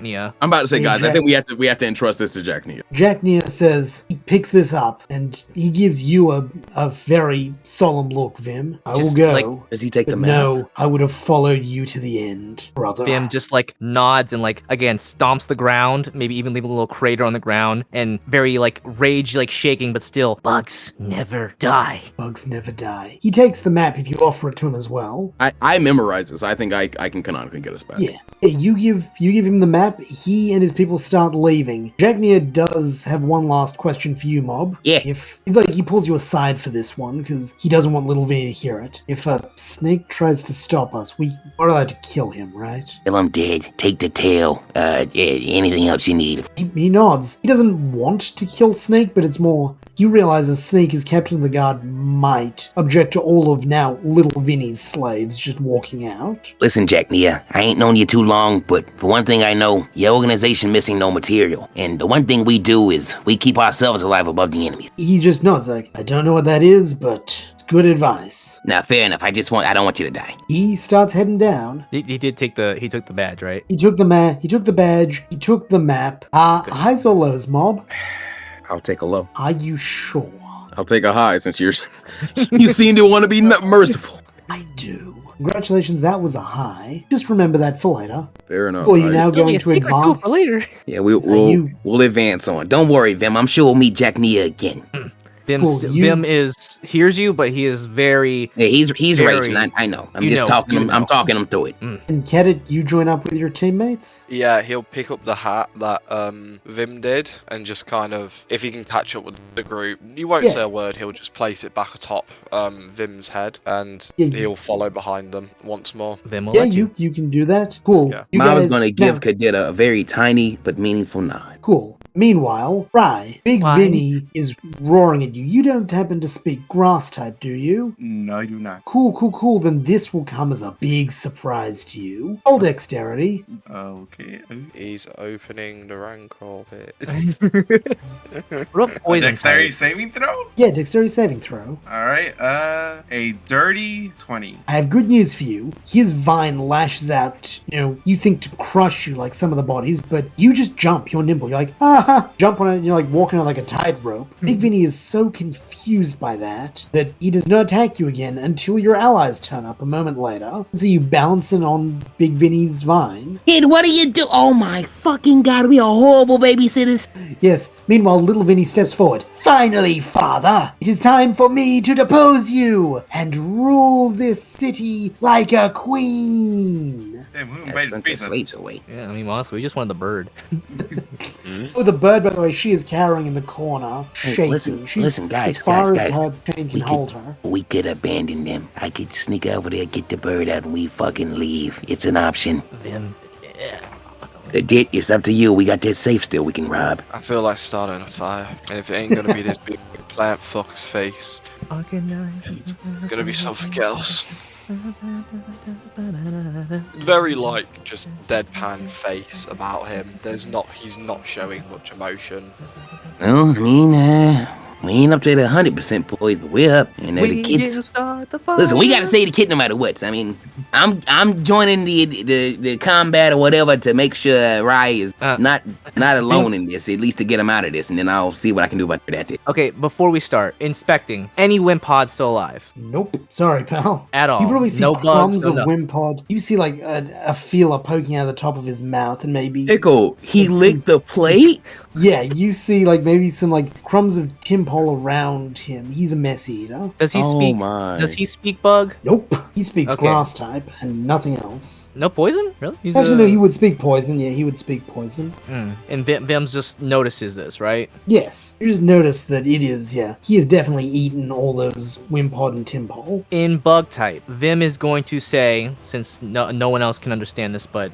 Nia. I'm about to say, guys, I Exactly. think we have to entrust this to Jack Nia. Jack Nia says he picks this up and he gives you a very solemn look, Vim. I will Just, go. like, Does he take but the map? no, I would have followed you to the end, brother. Vim just like nods and like again stomps the ground, maybe even leave a little crater on the ground, and very like rage like shaking, but still bugs never die. Bugs never die. He takes the map if you offer it to him as well. I memorize this. I think I can canonically get us back. Yeah. Hey, you give him the map, he and his people start leaving. Jack Nia does have one last question for you, Mob. Yeah. If he pulls you aside for this one, because he doesn't want Little Vinny to hear it. If a snake tries to stop us, we are allowed to kill him, right? Till I'm dead. Take the tail. Anything else you need. He nods. He doesn't want to kill Snake, but it's more, you realize a sneak as captain of the guard might object to all of now little Vinny's slaves just walking out. Listen, Jack Nia, I ain't known you too long, but for one thing I know, your organization missing no material. And the one thing we do is we keep ourselves alive above the enemies. He just nods like, I don't know what that is, but it's good advice. Now, fair enough. I don't want you to die. He starts heading down. He took the badge, right? He took the badge, he took the map. Highs or lows, Mob? I'll take a low. Are you sure? I'll take a high since you seem to want to be merciful. I do. Congratulations, that was a high. Just remember that for later. Fair enough. Well, you're now going to advance. For later. Yeah, we'll advance on. Don't worry, Vim. I'm sure we'll meet Jack Nia again. Vim hears you, but he is very. Yeah, he's very, raging. I know. I'm talking him through it. And Kedit, you join up with your teammates? Yeah, he'll pick up the hat that Vim did and just kind of, if he can catch up with the group, he won't say a word, he'll just place it back atop Vim's head and he'll follow behind them once more. Vim will let you can do that. Cool. Yeah. Mama's going to give Kadita a very tiny but meaningful nod. Cool. Meanwhile, Rye, Big Vinny is roaring at you. You don't happen to speak grass type, do you? No, I do not. Cool. Then this will come as a big surprise to you. Roll dexterity. Okay. He's opening the rank of it. What about poison Dexterity type? saving throw? Yeah, dexterity saving throw. Alright, a dirty 20. I have good news for you. His vine lashes out, you think to crush you like some of the bodies, but you just jump. You're nimble. You're like, jump on it, you're like walking on like a tightrope. Big Vinny is so confused by that he does not attack you again until your allies turn up a moment later. So you bouncing on Big Vinny's vine. Kid, what do you do? Oh my fucking god, we are horrible babysitters. Yes, meanwhile, little Vinny steps forward. Finally, father, it is time for me to depose you and rule this city like a queen. Damn, who That invited sent the Pizza? slaves away. Yeah, I mean, honestly, we just wanted the bird. Oh, the bird, by the way, she is cowering in the corner, Hey, shaking. listen, guys, as far guys. as her chain can hold her. We could abandon them. I could sneak over there, get the bird out, and we fucking leave. It's an option. Vim. It's up to you. We got that safe still we can rob. I feel like starting a fire, and if it ain't gonna be this big plant fuck's face, it's gonna be something else. Very like just deadpan face about him. He's not showing much emotion. Well, I mean, we ain't up to the 100% boys, but we're up. And the kids. Start the fire. Listen, we gotta save the kid no matter what. I mean, I'm joining the combat or whatever to make sure Rye is not alone in this, at least to get him out of this, and then I'll see what I can do about that. Okay, before we start, inspecting. Any Wimpod still alive? Nope. Sorry, pal. At all. You probably see No crumbs bugs, no of nothing. Wimpod. You see like a feeler poking out of the top of his mouth and maybe... Pickle, he licked the plate? Yeah, you see like maybe some like crumbs of timpole around him. He's a mess eater. Does he Oh speak? my. Does he speak bug? Nope. He speaks Okay. grass type and nothing else. No poison? Really? He's Actually, no, he would speak poison. Yeah, he would speak poison. And Vim's just notices this, right? Yes. You just notice that it is, he has definitely eaten all those Wimpod and timpole. In bug type, Vim is going to say, since no one else can understand this, but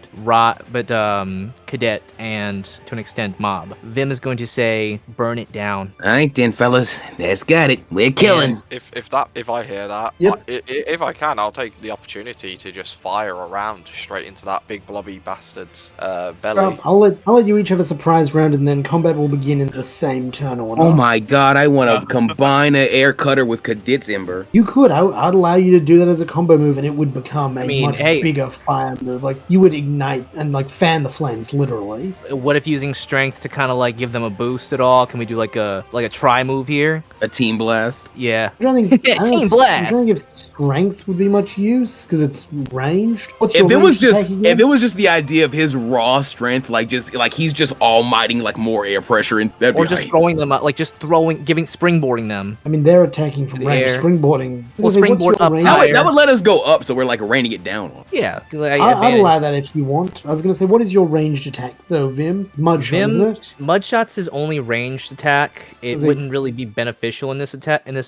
Cadet and to an extent Mob. Vim is going to say, "Burn it down." All right, then, fellas, that's got it. We're killing. If I hear that, Yep. if I can, I'll take the opportunity to just fire around straight into that big blobby bastard's belly. I'll let you each have a surprise round, and then combat will begin in the same turn order. Oh my god, I want to combine an air cutter with Cadet's Ember. You could. I'd allow you to do that as a combo move, and it would become a much hey. bigger fire move. Like you would ignite and like fan the flames, literally. What if using strength to kind of like give them a boost at all? Can we do like a try move here? A team blast. Yeah. I don't think I don't Team know, blast. I don't think if strength would be much use because it's ranged. What's If your it was ranged just attack again? if it was just the idea of his raw strength, like he's just almighty like more air pressure and that'd Or be just hype. throwing them up, like just springboarding them. I mean, they're attacking from The range. air. Springboarding. Well, What's your springboard up range? higher. That would let us go up, so we're like raining it down on. Yeah. I'd allow that if you want. I was gonna say, what is your ranged attack though, Vim. Mudshot, Vim, isn't it? Mudshot's his only ranged attack. It Was it- wouldn't really be beneficial in this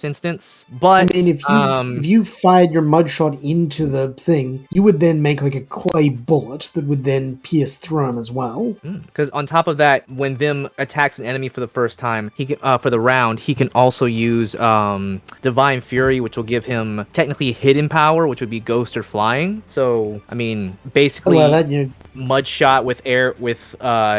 instance. But I mean, if you fired your mudshot into the thing, you would then make like a clay bullet that would then pierce through him as well. because on top of that, when Vim attacks an enemy for the first time, he can for the round, he can also use Divine Fury, which will give him technically hidden power, which would be Ghost or Flying. So I mean, basically, Well, that you Mudshot with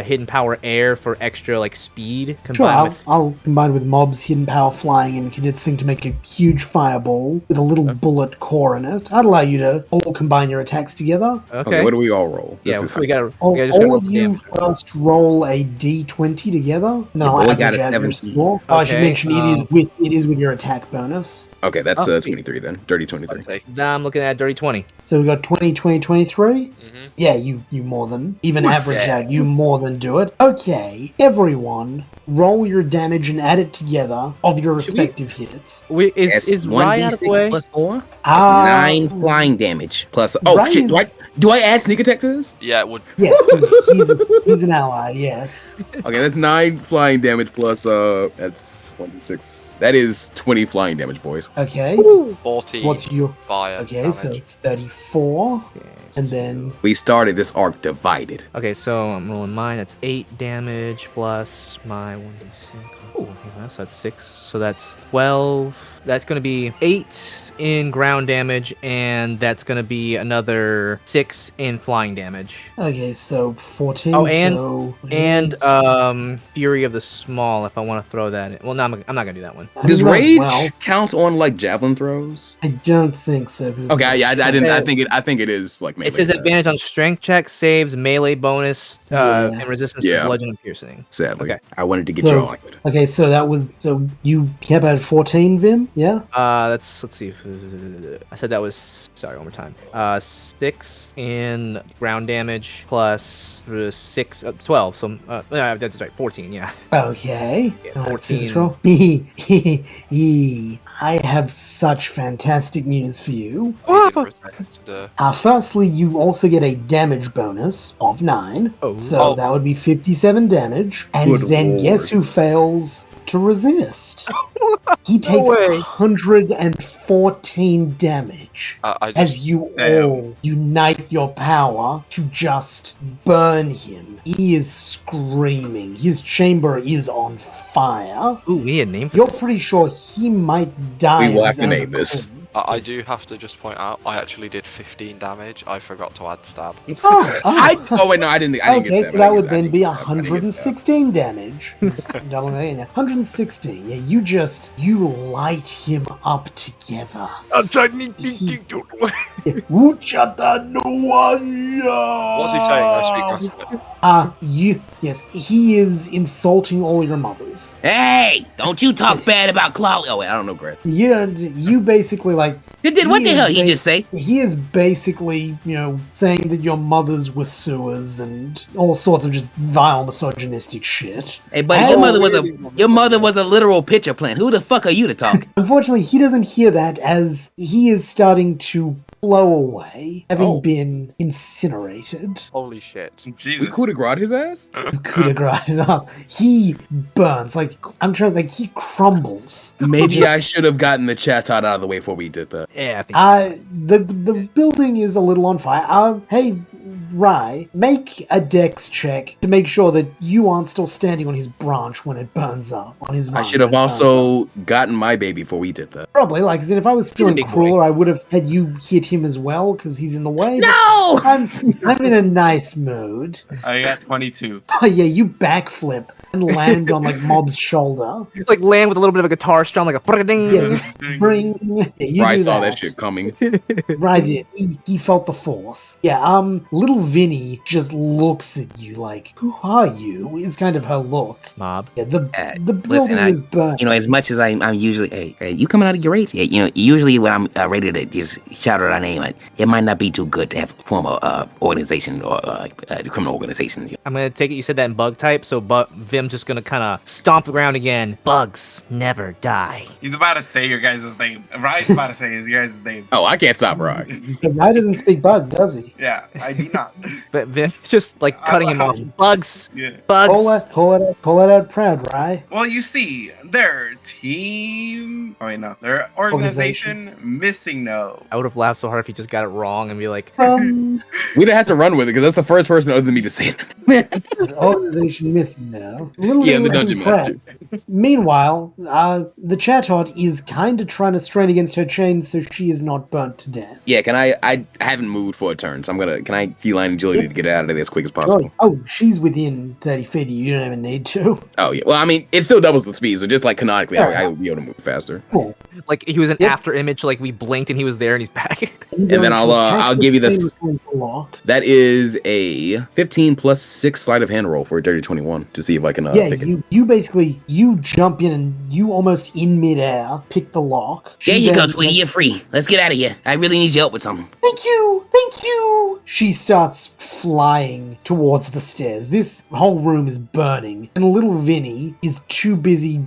hidden power air for extra like speed sure. combined with I'll combine with Mob's hidden power flying and its thing to make a huge fireball with a little bullet core in it. I'd allow you to all combine your attacks together. okay. What do we all roll? Yeah, This is we gotta. All, we gotta just gotta all roll of the you damage. first roll a d20 together. No, boy I got a average out your 17. score. Oh, I should Okay, mention it is with your attack bonus. Okay, that's Oh, sweet. 23 then. Dirty 23. Okay. Now I'm looking at dirty 20. So we got 20, 20, 23. Mhm. Yeah, you more than even average out. You more than do it. Okay, everyone, roll your damage and add it together of your respective hits. Is Rye out of the way? plus 4? That's Ah, 9 flying damage. Plus, oh Ryan shit, is- do I add sneak attack to this? Yeah, it would. Yes, 'cause he's an ally. Yes. Okay, that's 9 flying damage plus that's 1d6. That is 20 flying damage, boys. Okay. 40 What's your fire okay? damage. So 34, and then We started this arc divided. Okay, so I'm rolling mine. That's 8 damage plus my 1d6. Oh, okay, so that's 6. So that's 12. That's going to be 8 in ground damage, and that's going to be another 6 in flying damage. okay, so 14. Oh, and- so And Fury of the Small, if I want to throw that in. Well, no, I'm not going to do that one. I Does mean, might as rage well. count on like javelin throws? I don't think so. 'cause it's Okay, not yeah, I didn't. I strength. think it. I think it is like melee. It says attack, advantage on strength checks, saves, melee bonus, Yeah. and resistance Yeah. to bludgeon and piercing. Sadly, Okay. I wanted to get So- you on. Okay, so that was you kept at 14, Vim. Yeah. Let's see. I said that was sorry, one more time. 6 in ground damage plus 6, 12. So that's right, 14. Yeah. Okay. Yeah, Let's see this 14. roll. I have such fantastic news for you. Medium resist, Firstly, you also get a damage bonus of 9. Oh. So that would be 57 damage. And Good then guess lord. who fails to resist? He takes way. 114 damage. I As just you Damn. all unite your power to just burn him. He is screaming. His chamber is on fire. Ooh, we need a name for You're this. pretty sure he might die. We will of have his to own name this. accord. I do have to just point out I actually did 15 damage. I forgot to add stab. Oh wait, no, I didn't. I didn't Okay, get so that. that would then be I didn't get that. 116 damage. Doubling that in. 116. Yeah, you light him up together. What's he saying? I speak Western. Yes, he is insulting all your mothers. Hey, don't you talk bad about Claudia. Oh wait, I don't know, Greg. You basically like. What the is hell he just say? He is basically, saying that your mothers were sewers and all sorts of just vile misogynistic shit. Hey, but Oh, your mother was a literal pitcher plant. Who the fuck are you to talk? Unfortunately, he doesn't hear that as he is starting to blow away, having Oh. been incinerated. Holy shit. Jesus. We coup de grace his ass. Coup de grace his ass. He burns. He crumbles. Maybe I should have gotten the chat out of the way before we did that. Yeah, I think. The building is a little on fire. Hey, Rye, make a dex check to make sure that you aren't still standing on his branch when it burns up. On his I vine should have when it burns up. also gotten my baby before we did that. Probably, as in if I was a feeling big boy. crueler, I would have had you hit him as well, because he's in the way. but No! I'm in a nice mood. I got 22. Oh yeah, you backflip and land on Mob's shoulder. Like land with a little bit of a guitar strum, like a ding. Yeah, bring. Yeah, you I do saw that shit coming. Right, did. He felt the force. Yeah, little Vinny just looks at you like, "Who are you?" Is kind of her look. Mob. Yeah, the building listen, is burnt. As much as I'm usually, hey, you coming out of your rage? Yeah, usually when I'm ready to just shout out our name, it might not be too good to have form a organization or criminal organizations. I'm gonna take it. You said that in bug type, so Vim's just gonna kind of stomp the ground again. Bugs never die. He's about to say your guys' name. Ryan's about to say your guys' name. Oh, I can't stop Ryan. But Rye doesn't speak bug, does he? Yeah, I do not. But Vim's just like cutting him off. Bugs, Yeah. bugs. Call it out proud, Rye. Well, you see, their team. Oh wait, no, their organization missing no. I would have laughed so hard if he just got it wrong and be like, We don't have to run with it because that's the first person other than me to say that. Organization missing now. Little Yeah, the Vin dungeon missing master. Pratt. Meanwhile, the Chatot is kind of trying to strain against her chains so she is not burnt to death. Yeah, can I haven't moved for a turn, so can I feline agility to get out of there as quick as possible? Oh, she's within 30 feet of you. You don't even need to. Oh yeah, well I mean it still doubles the speed, so just like canonically, I would be able to move faster. Cool. like he was an Yep. after image, like we blinked and he was there and he's back. And then I'll give you this. Lock. That is a 15 plus 6 sleight of hand roll for a dirty 21 to see if I can Yeah, pick it. you basically jump in and you almost in midair pick the lock. She There you go, then- Tweety. You're free. Let's get out of here. I really need your help with something. Thank you. She starts flying towards the stairs. This whole room is burning, and little Vinny is too busy,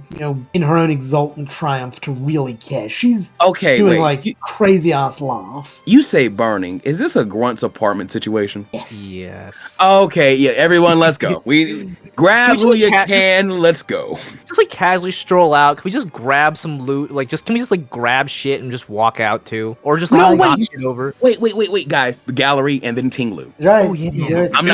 in her own exultant triumph to really care. She's Okay, doing wait. crazy ass laugh. You say burning. Is this a Grunt's apartment situation? Yes. Yes. Okay, yeah, everyone, let's go. We grab Can we who just you catch- can. Let's go. Just like casually stroll out. Can we just grab some loot? Can we just grab shit and just walk out too? Or just No, knock wait. shit over? Wait, guys. The gallery and then Tinglu. Right. Oh, yeah. I'm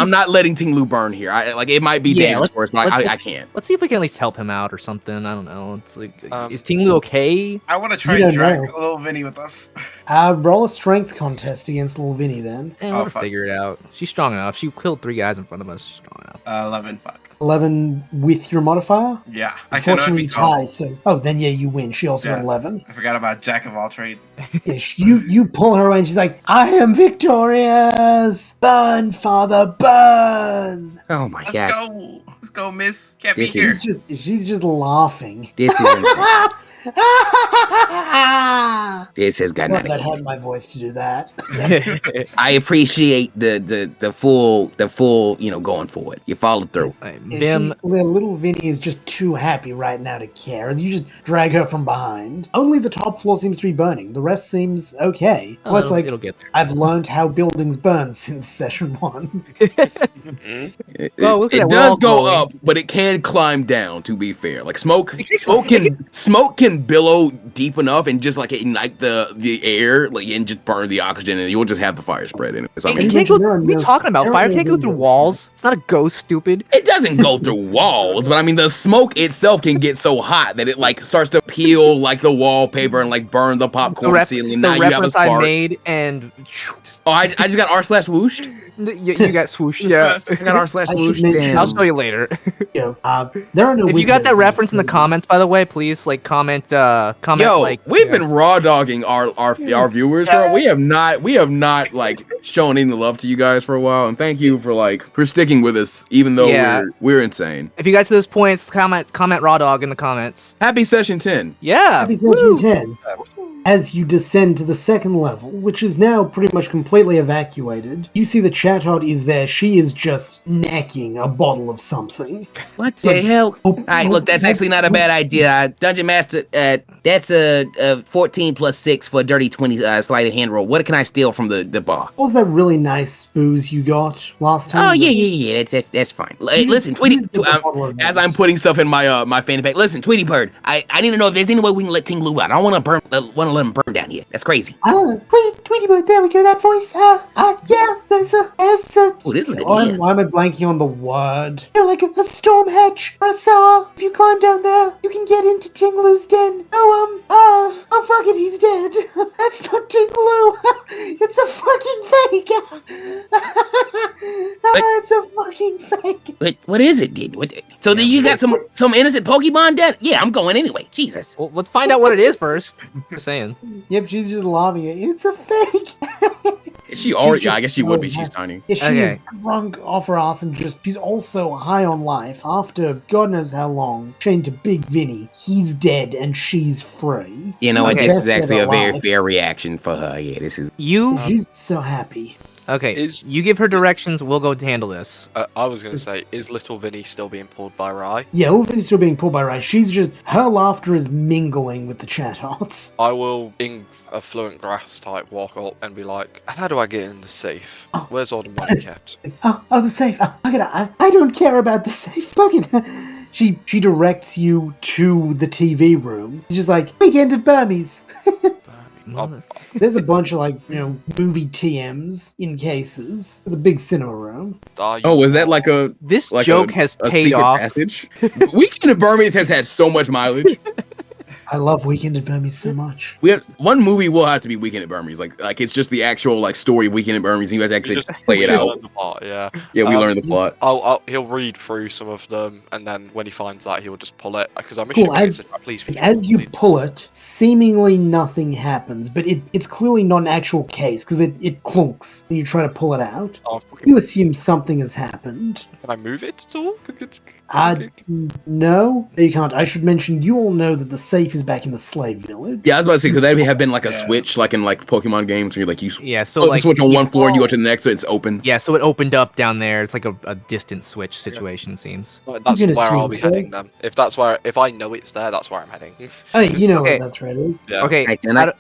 not letting Tinglu burn here. It might be Yeah, dangerous for us, but I can't. Let's see if we can at least help him out or something. I don't know. It's like, Um, is Tinglu okay? I want to try You and don't drag know. little Vinny with us. Roll a strength contest against little Vinny then. We'll fuck. figure it out. She's strong enough. She killed 3 guys in front of us. She's strong enough. 11. Fuck. 11 with your modifier? Yeah. Actually, no, it'd Unfortunately, be you 12. tie, so... Oh, then yeah, you win. She also got Yeah. 11. I forgot about Jack of all trades. Yeah, you pull her away and she's like, I am victorious! Burn, father, burn! Oh my Let's god. go. Let's go, miss. Can't be This here. is- She's just laughing. This is insane. This has gotten Not out that of hand. had my voice to do that. I appreciate the full going for it. You followed through. Vim, Little Vinny is just too happy right now to care. You just drag her from behind. Only the top floor seems to be burning. The rest seems okay. Well, it's like, it'll get there. I've learned how buildings burn since session 1. It, Well, look at it that, we're all does go glowing. up, but it can climb down. To be fair, like smoke can billow deep enough and just ignite the air, and just burn the oxygen, and you'll just have the fire spread in it. So, I It mean, can't go, there are what are you no- talking about? there are Fire no can't go through windows. walls. It's not a ghost, stupid. it doesn't go through walls, but I mean the smoke itself can get so hot that it starts to peel the wallpaper and burn the popcorn ceiling. And the now you have a reference I spark. made and Oh, I just got r/whooshed. you got swooshed. Yeah. I got I should r/whooshed. mention- Damn. I'll show you later. There are no If you got that windows reference in the this comments, by the way, please comment. Yo, we've been raw dogging our viewers. Bro. We have not shown any love to you guys for a while, and thank you for sticking with us, even though Yeah. we're insane. If you got to this point, comment raw dog in the comments. Happy session 10. Yeah. Happy session 10. As you descend to the second level, which is now pretty much completely evacuated, you see the Chatot is there. She is just necking a bottle of something. What the hell? Oh, All right, look, that's actually not a bad idea. Dungeon Master, that's a 14 plus 6 for a dirty 20 sleight of hand roll. What can I steal from the bar? What was that really nice booze you got last time? Oh, yeah. That's fine. Hey, listen, Tweety, As I'm putting stuff in my fanny pack, listen, Tweety Bird, I need to know if there's any way we can let Tinglu out. I don't want to let him burn down here. That's crazy. Tweety Bird, there we go, that voice. Yeah, there's a... Oh, this is a good Why idea. am I blanking on the word? Like a storm hedge or a cellar. If you climb down there, you can get into Tinglu's den. Oh fuck it, he's dead. That's not Tinglu. It's a fucking fake. It's a fucking fake. What is it, dude? So then you got some innocent Pokemon dead? Yeah, I'm going anyway. Jesus. Well, let's find out what it is first. Just saying. Yep, she's just laughing at it. It's a fake. she already. just I guess she would be. so She's tiny. Yeah, she Okay. is drunk off her ass and she's also high on life. After God knows how long, chained to Big Vinny, he's dead and she's free. You know what? Okay. This is actually a very Alive. fair reaction for her. Yeah, this is. You She's so happy. Okay, you give her directions. We'll go handle this. I was going to say, is little Vinny still being pulled by Rye? Yeah, Ulvin's still being pulled by Rai. Her laughter is mingling with the chat-hots. I will, in a fluent grass type, walk up and be like, how do I get in the safe? Where's all the money kept? Oh, the safe. I don't care about the safe. Fucking. She directs you to the TV room. She's just like, weekend at Burmese. There's a bunch of movie TMs in cases. It's a big cinema room. Oh, is that like a this joke has paid secret off? Passage? Weekend at Burmese has had so much mileage. I love Weekend at Burmese so much. We have one movie will have to be Weekend at Burmese. Like it's just the actual story of Weekend at Burmese. And you have to actually play it out. The plot, yeah. Yeah, we learn the plot. He'll read through some of them, and then when he finds that, he'll just pull it. Because I'm cool. As you pull it, seemingly nothing happens, but it's clearly not an actual case because it clunks when you try to pull it out. You assume something has happened. Can I move it at all? No, you can't. I should mention, you all know that the safe is back in the slave village. Yeah, I was about to say, could that have been like a switch, like in like Pokemon games, where you switch on one floor and you go to the next, so it's open. Yeah, so it opened up down there. It's like a distant switch situation, seems. That's where I'll be heading then. If I know it's there, that's where I'm heading. Oh, you know that's where it is. Yeah. Okay,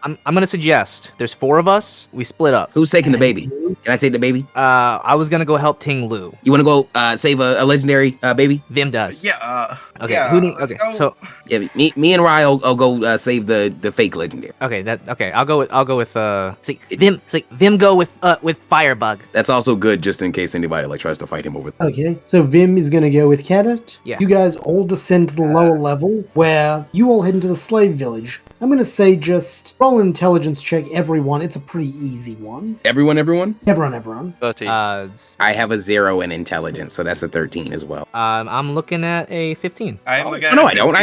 I'm gonna suggest there's 4 of us. We split up. Who's taking the baby? Can I take the baby? I was gonna go help Ting Lu. You want to go save a legendary baby? Vim does. Yeah. Okay. Yeah, So yeah, me and Ryan will go save the fake legendary. Okay. I'll go with Vim go with Firebug. That's also good, just in case anybody tries to fight him over. Okay, so Vim is gonna go with Cadet. Yeah. You guys all descend to the lower level, where you all head into the slave village. I'm gonna say just roll an intelligence check, everyone. It's a pretty easy one. Everyone. Everyone. 13. I have a 0 in intelligence, so that's a 13 as well. I'm looking at a 15. I don't.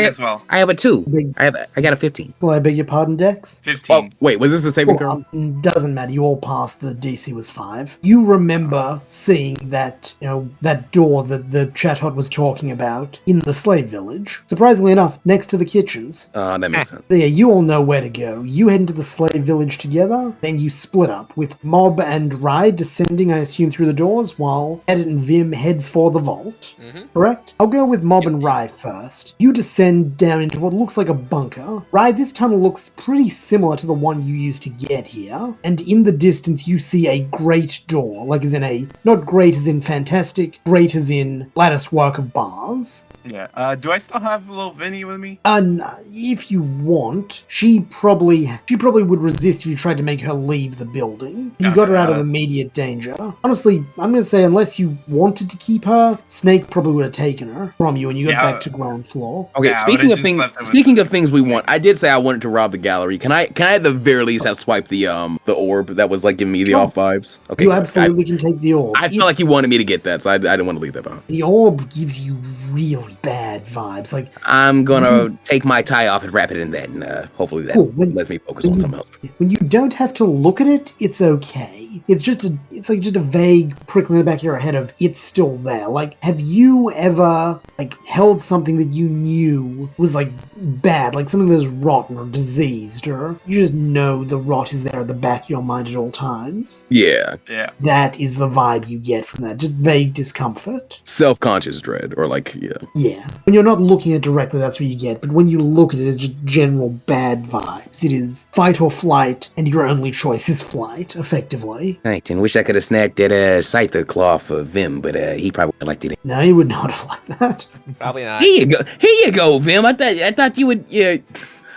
as well. I have a 2. I got a 15. Well, I beg your pardon, Dex? 15. Oh, wait, was this a saving throw? Doesn't matter. You all passed. The DC was 5. You remember seeing that, that door that the Chatot was talking about in the slave village. Surprisingly enough, next to the kitchens. That makes sense. So yeah, you all know where to go. You head into the slave village together, then you split up, with Mob and Rye descending, I assume, through the doors, while Edit and Vim head for the vault. Mm-hmm. Correct? I'll go with Mob and Rye first. You descend down into what looks like a bunker. Rye, this tunnel looks pretty similar to the one you used to get here, and in the distance you see a great door, like as in not great as in fantastic, great as in lattice work of bars. Yeah. Do I still have little Vinny with me? If you want, she probably would resist if you tried to make her leave the building. You got her out of immediate danger. Honestly, I'm gonna say unless you wanted to keep her, Snake probably would have taken her from you and you got back to ground floor. Okay, Yeah, speaking of things we want, I did say I wanted to rob the gallery. Can I at the very least have swiped the orb that was giving me the off vibes? Okay. You absolutely can take the orb. I felt like he wanted me to get that, so I didn't want to leave that behind. The orb gives you really bad vibes. I'm gonna take my tie off and wrap it in that, and hopefully that lets me focus on something else. When you don't have to look at it, it's okay. It's just a vague prickle in the back of your head of it's still there. Have you ever held something that you knew was bad, like something that's rotten or diseased, or you just know the rot is there at the back of your mind at all times? Yeah. That is the vibe you get from that. Just vague discomfort. Self-conscious dread, or yeah. Yeah. When you're not looking at it directly, that's what you get. But when you look at it, it's just general bad vibes. It is fight or flight, and your only choice is flight, effectively. Right, and wish I could have snagged that scyther claw for Vim, but he probably would have liked it. No, he would not have liked that. Probably not. Here you go, Vim. I thought you would. Yeah.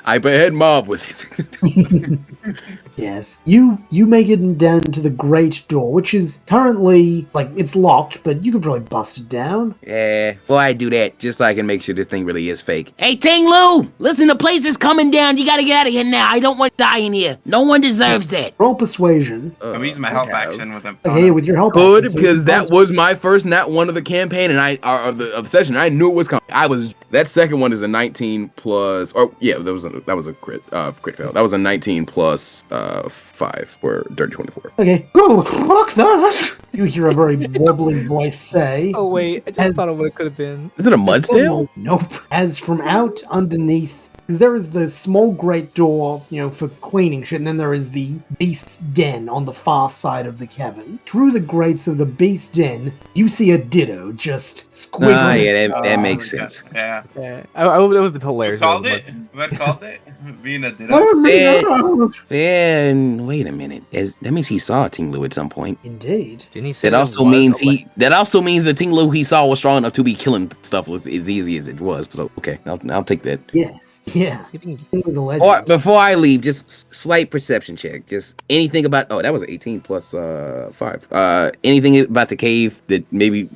I behead Mob with it. Yes. You make it down to the great door, which is currently, it's locked, but you could probably bust it down. Yeah, before I do that, just so I can make sure this thing really is fake. Hey, Ting Lu! Listen, the place is coming down. You gotta get out of here now. I don't want to die in here. No one deserves that. Roll persuasion. I'm using my help action with him. Okay, with your help Good, action, because that was my first nat 1 of the campaign, and of the session. I knew it was coming. That second one is a 19 plus, that was a crit fail. That was a 19 plus 5 for dirty 24. Okay. Oh, fuck that! You hear a very wobbly voice say. Oh wait, I just thought of what it could have been. Is it a Mudsdale? Nope. As from out underneath Because there is the small grate door, for cleaning shit, and then there is the beast's den on the far side of the cavern. Through the grates of the beast's den, you see a ditto just squiggling. Yeah, that makes sense. Yeah. That would have been hilarious. What called it? Being a ditto? Then wait a minute. That means he saw a Tinglu at some point. Indeed. Didn't he say That also means the Tinglu he saw was strong enough to be killing stuff was as easy as it was. But okay, I'll take that. Yes. Yeah. It was a legend. Before I leave, just slight perception check. Just anything about. Oh, that was 18 plus 5. Anything about the cave that maybe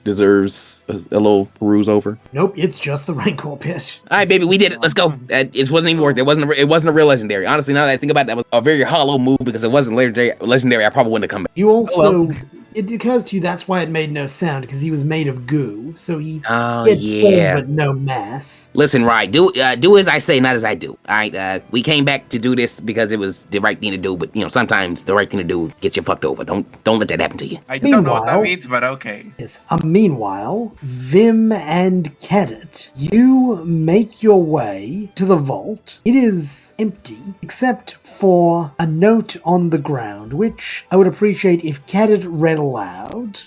deserves a little peruse over? Nope. It's just the Rancor pit. All right, baby, we did it. Let's go. It wasn't even worth it. It wasn't a real legendary. Honestly, now that I think about it, that was a very hollow move because it wasn't legendary. I probably wouldn't have come back. You also. It occurs to you that's why it made no sound, because he was made of goo, so he had form but no mass. Listen, right, do as I say, not as I do. All right, we came back to do this because it was the right thing to do, but sometimes the right thing to do gets you fucked over. Don't let that happen to you. I don't know what that means, but okay. Yes. Meanwhile, Vim and Cadet, you make your way to the vault. It is empty, except for a note on the ground, which I would appreciate if Cadet read aloud.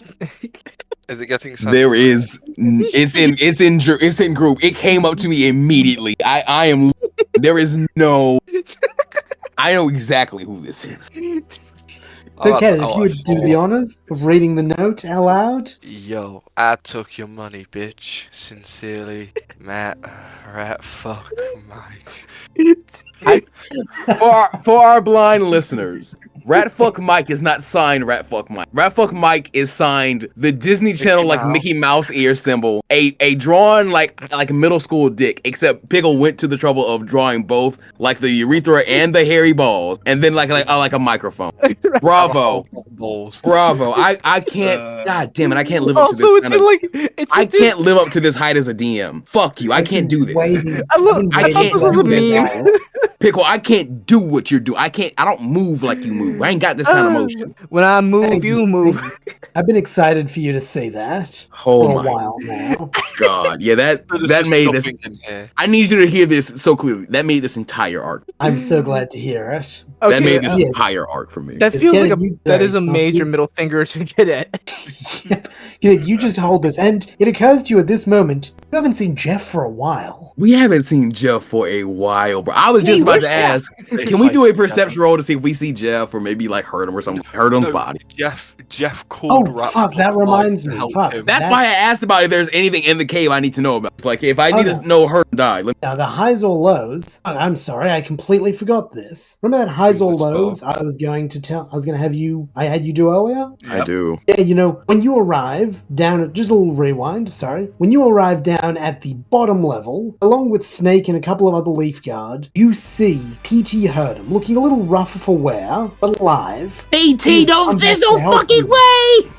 Is it getting sent? There is. It's in group. It came up to me immediately. I am. There is no. I know exactly who this is. So, Cadet, if you would do the honors of reading the note aloud. Yo, I took your money, bitch. Sincerely, Matt. Rat fuck Mike. For our blind listeners, Ratfuck Mike is not signed Ratfuck Mike. Ratfuck Mike is signed the Disney Channel Mickey Mouse ear symbol, a drawn like middle school dick, except Pickle went to the trouble of drawing both like the urethra and the hairy balls, and then like a microphone. Bravo. Bravo. I can't. God damn it! I can't live up to this. I can't live up to this height as a DM. Fuck you. I can't do this. I can't do this. Pickle, I can't do what you're doing. I don't move like you move. I ain't got this kind of motion. When I move, you move. I've been excited for you to say that for a while now. God, yeah, that made this. I need you to hear this so clearly. That made this entire arc. I'm so glad to hear it. Okay, that made this entire arc for me. That feels like that is a major middle finger to get at. You just hold this, and it occurs to you at this moment, you haven't seen Jeff for a while. We haven't seen Jeff for a while, bro. I was just about to ask, can we do a perception roll to see if we see Jeff or maybe hurt him or something? Hurt him's body. Jeff called. Oh, fuck, that reminds me. Fuck. That's why I asked about if there's anything in the cave I need to know about. It's like, if I need to know hurt and die. Now, the highs or lows, I'm sorry, I completely forgot this. Remember that highs or lows I had you do earlier? Yep. I do. Yeah, when you arrive down at, just a little rewind, sorry. When you arrive down at the bottom level, along with Snake and a couple of other Leaf Guard, you see PT Hurdum, looking a little rough for wear, but alive. PT, there's no fucking way!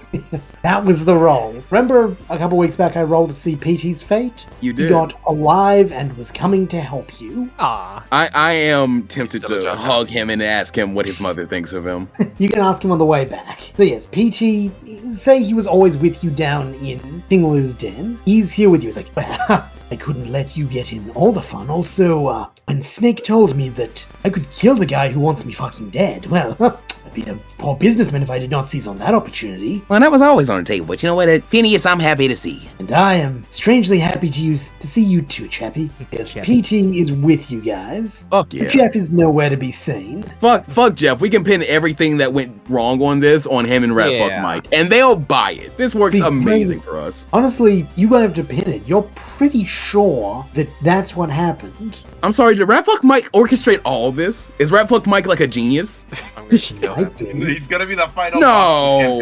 That was the roll. Remember a couple weeks back I rolled to see PT's fate? You did. He got alive and was coming to help you. Ah. I am tempted to hug him and ask him what his mother thinks of him. You can ask him on the way back. So yes, PT, say he was always with you down in Tinglu's den. He's here with you. He's like, well, I couldn't let you get in all the fun. Also, when Snake told me that I could kill the guy who wants me fucking dead, well, I'd be a poor businessman if I did not seize on that opportunity. Well, that was always on the table, but you know what, Phineas, I'm happy to see you. And I am strangely happy to see you too, Chappie. Because PT is with you guys. Fuck yeah. Jeff is nowhere to be seen. Fuck Jeff. We can pin everything that went wrong on this on him and Ratfuck Mike, and they'll buy it. This works amazing for us. Honestly, you won't have to pin it. You're pretty sure that that's what happened. I'm sorry, did Ratfuck Mike orchestrate all this? Is Ratfuck Mike like a genius? He's gonna be the final. No,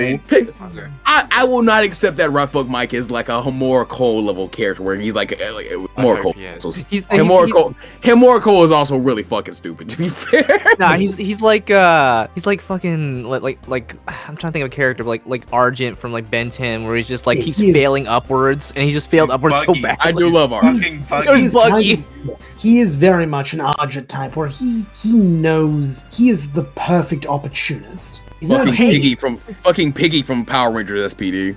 I will not accept that Ratfuck Mike is like a Homura Cole level character where he's like Homura Cole. So Homura Cole is also really fucking stupid, to be fair. Nah, he's like fucking like I'm trying to think of a character like Argent from like Ben 10, where he's just like keeps failing upwards, and he just failed upwards so bad. I do love Argent. It was buggy. He is very much an Argent type, where he knows he is the perfect opportunist. He's not Fucking Piggy from Power Rangers SPD.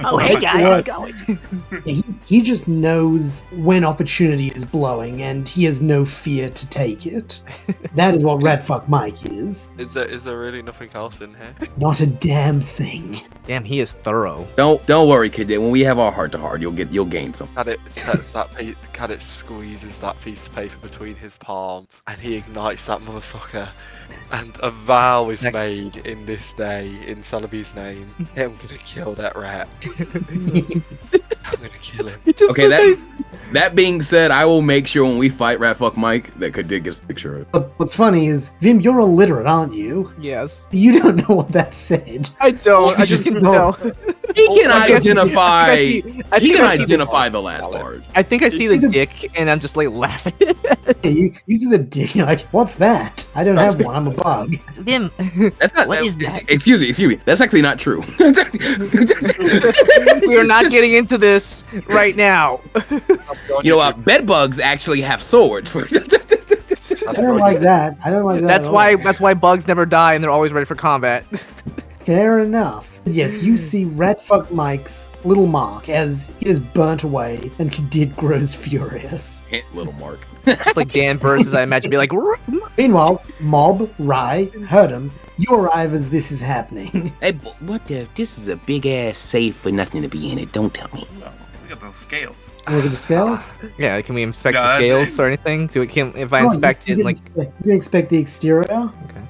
Oh, hey guys, how's it going? He just knows when opportunity is blowing, and he has no fear to take it. That is what Ratfuck Mike is. Is there really nothing else in here? Not a damn thing. Damn, he is thorough. Don't worry, kid. When we have our heart to heart, you'll gain some. Cat squeezes that piece of paper between his palms, and he ignites that motherfucker. And a vow is made in this day in Celebi's name. I'm gonna kill that rat. I'm gonna kill him. Okay, that being said, I will make sure when we fight Ratfuck Mike that Kadik gets a picture of. But what's funny is, Vim, you're illiterate, aren't you? Yes. You don't know what that said. I don't. I just can tell. He can identify. He can identify the last part. I think I see the dick, and I'm just like laughing. Yeah, you see the dick, you're like, what's that? I don't have one, I'm a bug. Vim. That's not. What is that? Excuse me. That's actually not true. We are not getting into this right now. You know what? Bedbugs actually have swords. I don't like that. I don't like that. That's why bugs never die, and they're always ready for combat. Fair enough. Yes, you see Ratfuck Mike's little mark as it is burnt away, and Kadid grows furious. Little Mark. Just like Dan versus, I imagine, be like. Meanwhile, Mob, Rai, heard him. You arrive as this is happening. Hey, what the? This is a big ass safe with nothing to be in it. Don't tell me. Oh, look at those scales. Look at the scales. Yeah, can we inspect No, the scales or anything? If I inspect it, like. You can inspect the exterior. Okay.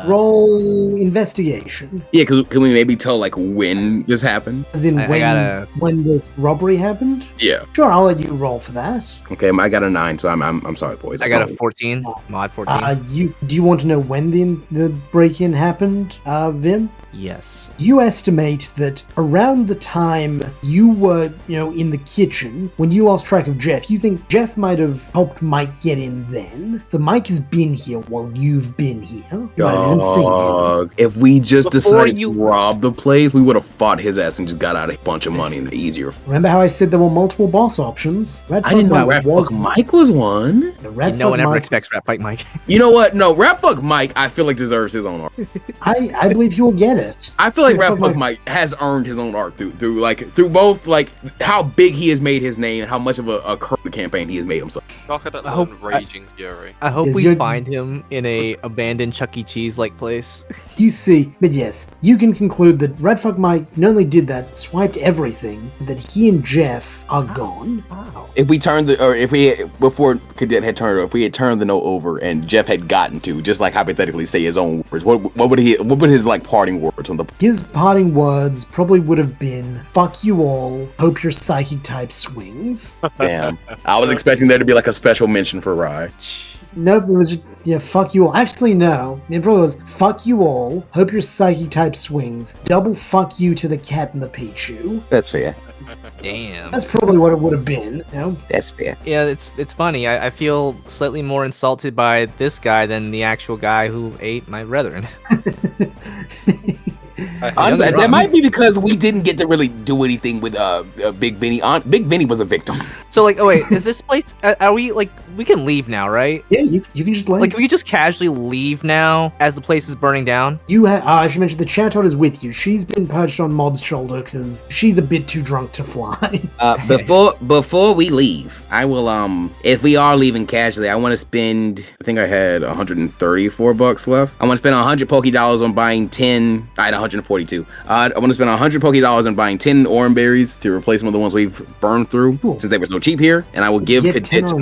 Roll investigation. Yeah, can we maybe tell like when this happened? As in when this robbery happened? Yeah. Sure, I'll let you roll for that. Okay, I got a 9, so I'm sorry, boys. I got a 14. Mod 14. Do you want to know when the break-in happened, Vim? Yes. You estimate that around the time you were, in the kitchen, when you lost track of Jeff, you think Jeff might have helped Mike get in then. So Mike has been here while you've been here. You might have even seen him. If we just Before decided you- to rob the place, we would have fought his ass and just got out a bunch of money and easier. Remember how I said there were multiple boss options? I didn't know Ratfuck Mike was one. No one ever expects Ratfuck Mike. You know what? No, Ratfuck Mike, I feel like deserves his own arc. I believe he will get it. I feel like Ratfuck Mike has earned his own arc through both like how big he has made his name and how much of a current campaign he has made himself. Raging fury. I hope we find him in a abandoned Chuck E. Cheese like place. You see, but yes, you can conclude that Ratfuck Mike not only did that, swiped everything, that he and Jeff are gone. Wow. If we turned before Cadet had turned, if we had turned the note over and Jeff had gotten to just like hypothetically say his own words, what would his like parting words on the? His parting words probably would have been, "Fuck you all. Hope your psychic type swings." Damn, I was expecting there to be like a special mention for Rai. Nope, it was just, fuck you all. Actually, no. It probably was, fuck you all. Hope your psychic type swings. Double fuck you to the cat and the Pichu. That's fair. Damn. That's probably what it would have been, That's fair. Yeah, it's funny. I feel slightly more insulted by this guy than the actual guy who ate my brethren. Honestly, that might be because we didn't get to really do anything with Big Vinny. Big Vinny was a victim. So like, oh wait, is this place? Are we like? We can leave now, right? Yeah, you can just leave. Like, we just casually leave now as the place is burning down. I should mention the Chatot is with you. She's been perched on Mob's shoulder because she's a bit too drunk to fly. Before we leave, I will if we are leaving casually, I want to spend. I think I had $134 left. I want to spend 100 Poké Dollars on buying 10. I had 142. I want to spend 100 Poké Dollars on buying 10 orange berries to replace some of the ones we've burned through since they were so cheap here. And I will give Cadet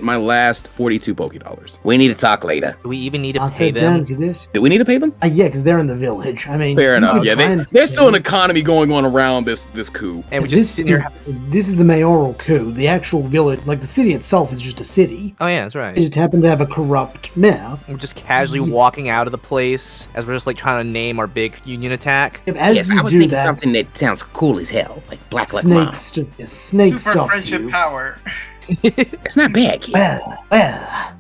my last 42 Poké Dollars. We need to talk later. Do we even need to pay them? Do we need to pay them? Yeah, because they're in the village. I mean, fair enough. Yeah, there's still an economy going on around this coup. And we just sit here. This is the mayoral coup. The actual village, like the city itself, is just a city. Oh yeah, that's right. It just happened to have a corrupt mayor. We're just casually walking out of the place as we're just like trying to name our big union attack. As I you was do thinking that, something that sounds cool as hell, like Black Luck Mom. Snake Super stops friendship you. power. It's not bad, kid. Well,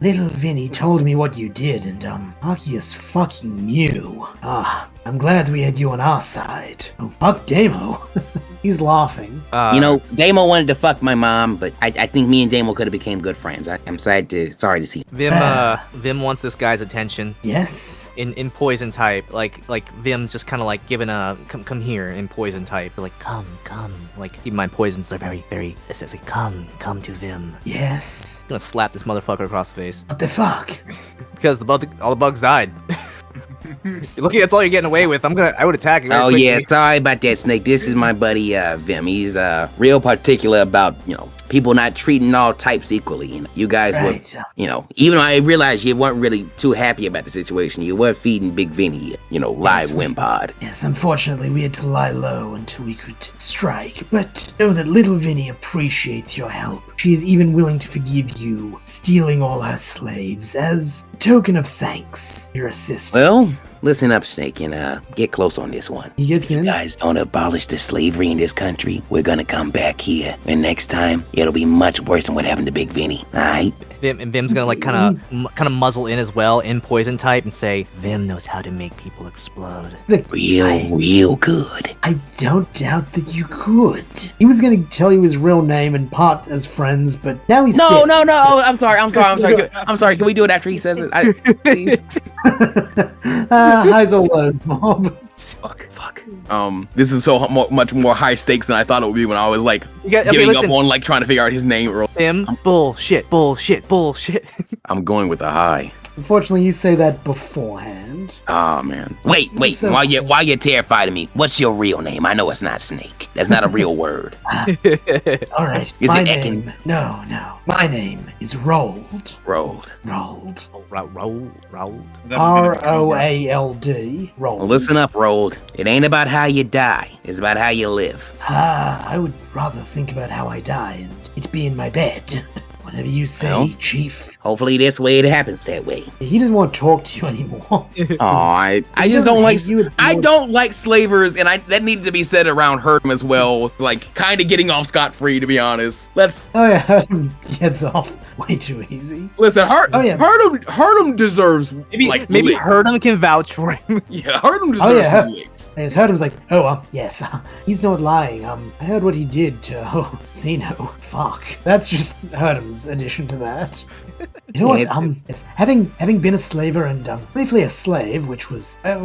little Vinny told me what you did, and Arceus fucking knew. I'm glad we had you on our side. Oh, fuck Damo. He's laughing. You know, Damo wanted to fuck my mom, but I think me and Damo could have became good friends. I'm sorry to see. Vim wants this guy's attention. Yes. In poison type, like Vim just kind of like giving a come here in poison type, like come, like keep in mind poisons are very. It says like come to Vim. Yes. I'm gonna slap this motherfucker across the face What the fuck? because all the bugs died. You're looking, that's all you're getting away with. I would attack you. Oh quickly. yeah, sorry about that, Snake. This is my buddy Vim. He's real particular about people not treating all types equally. You guys Right. were, even though I realized you weren't really too happy about the situation, you were feeding Big Vinny, live Wimpod. Yes, unfortunately, we had to lie low until we could strike. But know that little Vinny appreciates your help. She is even willing to forgive you stealing all her slaves as a token of thanks for your assistance. Well, listen up, Snake, and get close on this one. He gets You in. guys don't abolish the slavery in this country, we're gonna come back here, and next time it'll be much worse than what happened to Big Vinny. All right? Vim's gonna like kind of muzzle in as well in poison type and say Vim knows how to make people explode. He's like, Real good. I don't doubt that you could. He was gonna tell you his real name and part as friends, but now he's No. scared. Oh, I'm sorry. I'm sorry. Can we do it after he says it? Please. Highs or lows, Mob? Fuck. This is so much more high stakes than I thought it would be when I was like giving up on like trying to figure out his name. Vim, bullshit. I'm going with the high. Unfortunately, you say that beforehand. Oh man. Wait. So- While you're terrified of me, what's your real name? I know it's not Snake. That's not a real word. All right. Is my it name? Ekans? No. My name is Rold. Rolled. Rold. Roll. Roald. Rold. Well, listen up, Rolled. It ain't about how you die. It's about how you live. I would rather think about how I die and it be in my bed. Whatever you say, Well? Chief. Hopefully this way it happens that way. He doesn't want to talk to you anymore. I He just doesn't don't like hate you, it's I more- don't like slavers, and that needed to be said around Herm as well. Like kind of getting off scot free, to be honest. Let's Oh yeah, Herdum gets off way too easy. listen. Oh, yeah. Herm deserves Maybe licks. Herdum can vouch for him. Yeah, Herm deserves Oh, yeah. some licks. And Herdum's like, yes, he's not lying. I heard what he did to Zeno. Fuck. That's just Herdum's addition to that. You know what? Yeah, Yes, having been a slaver and briefly a slave, which was that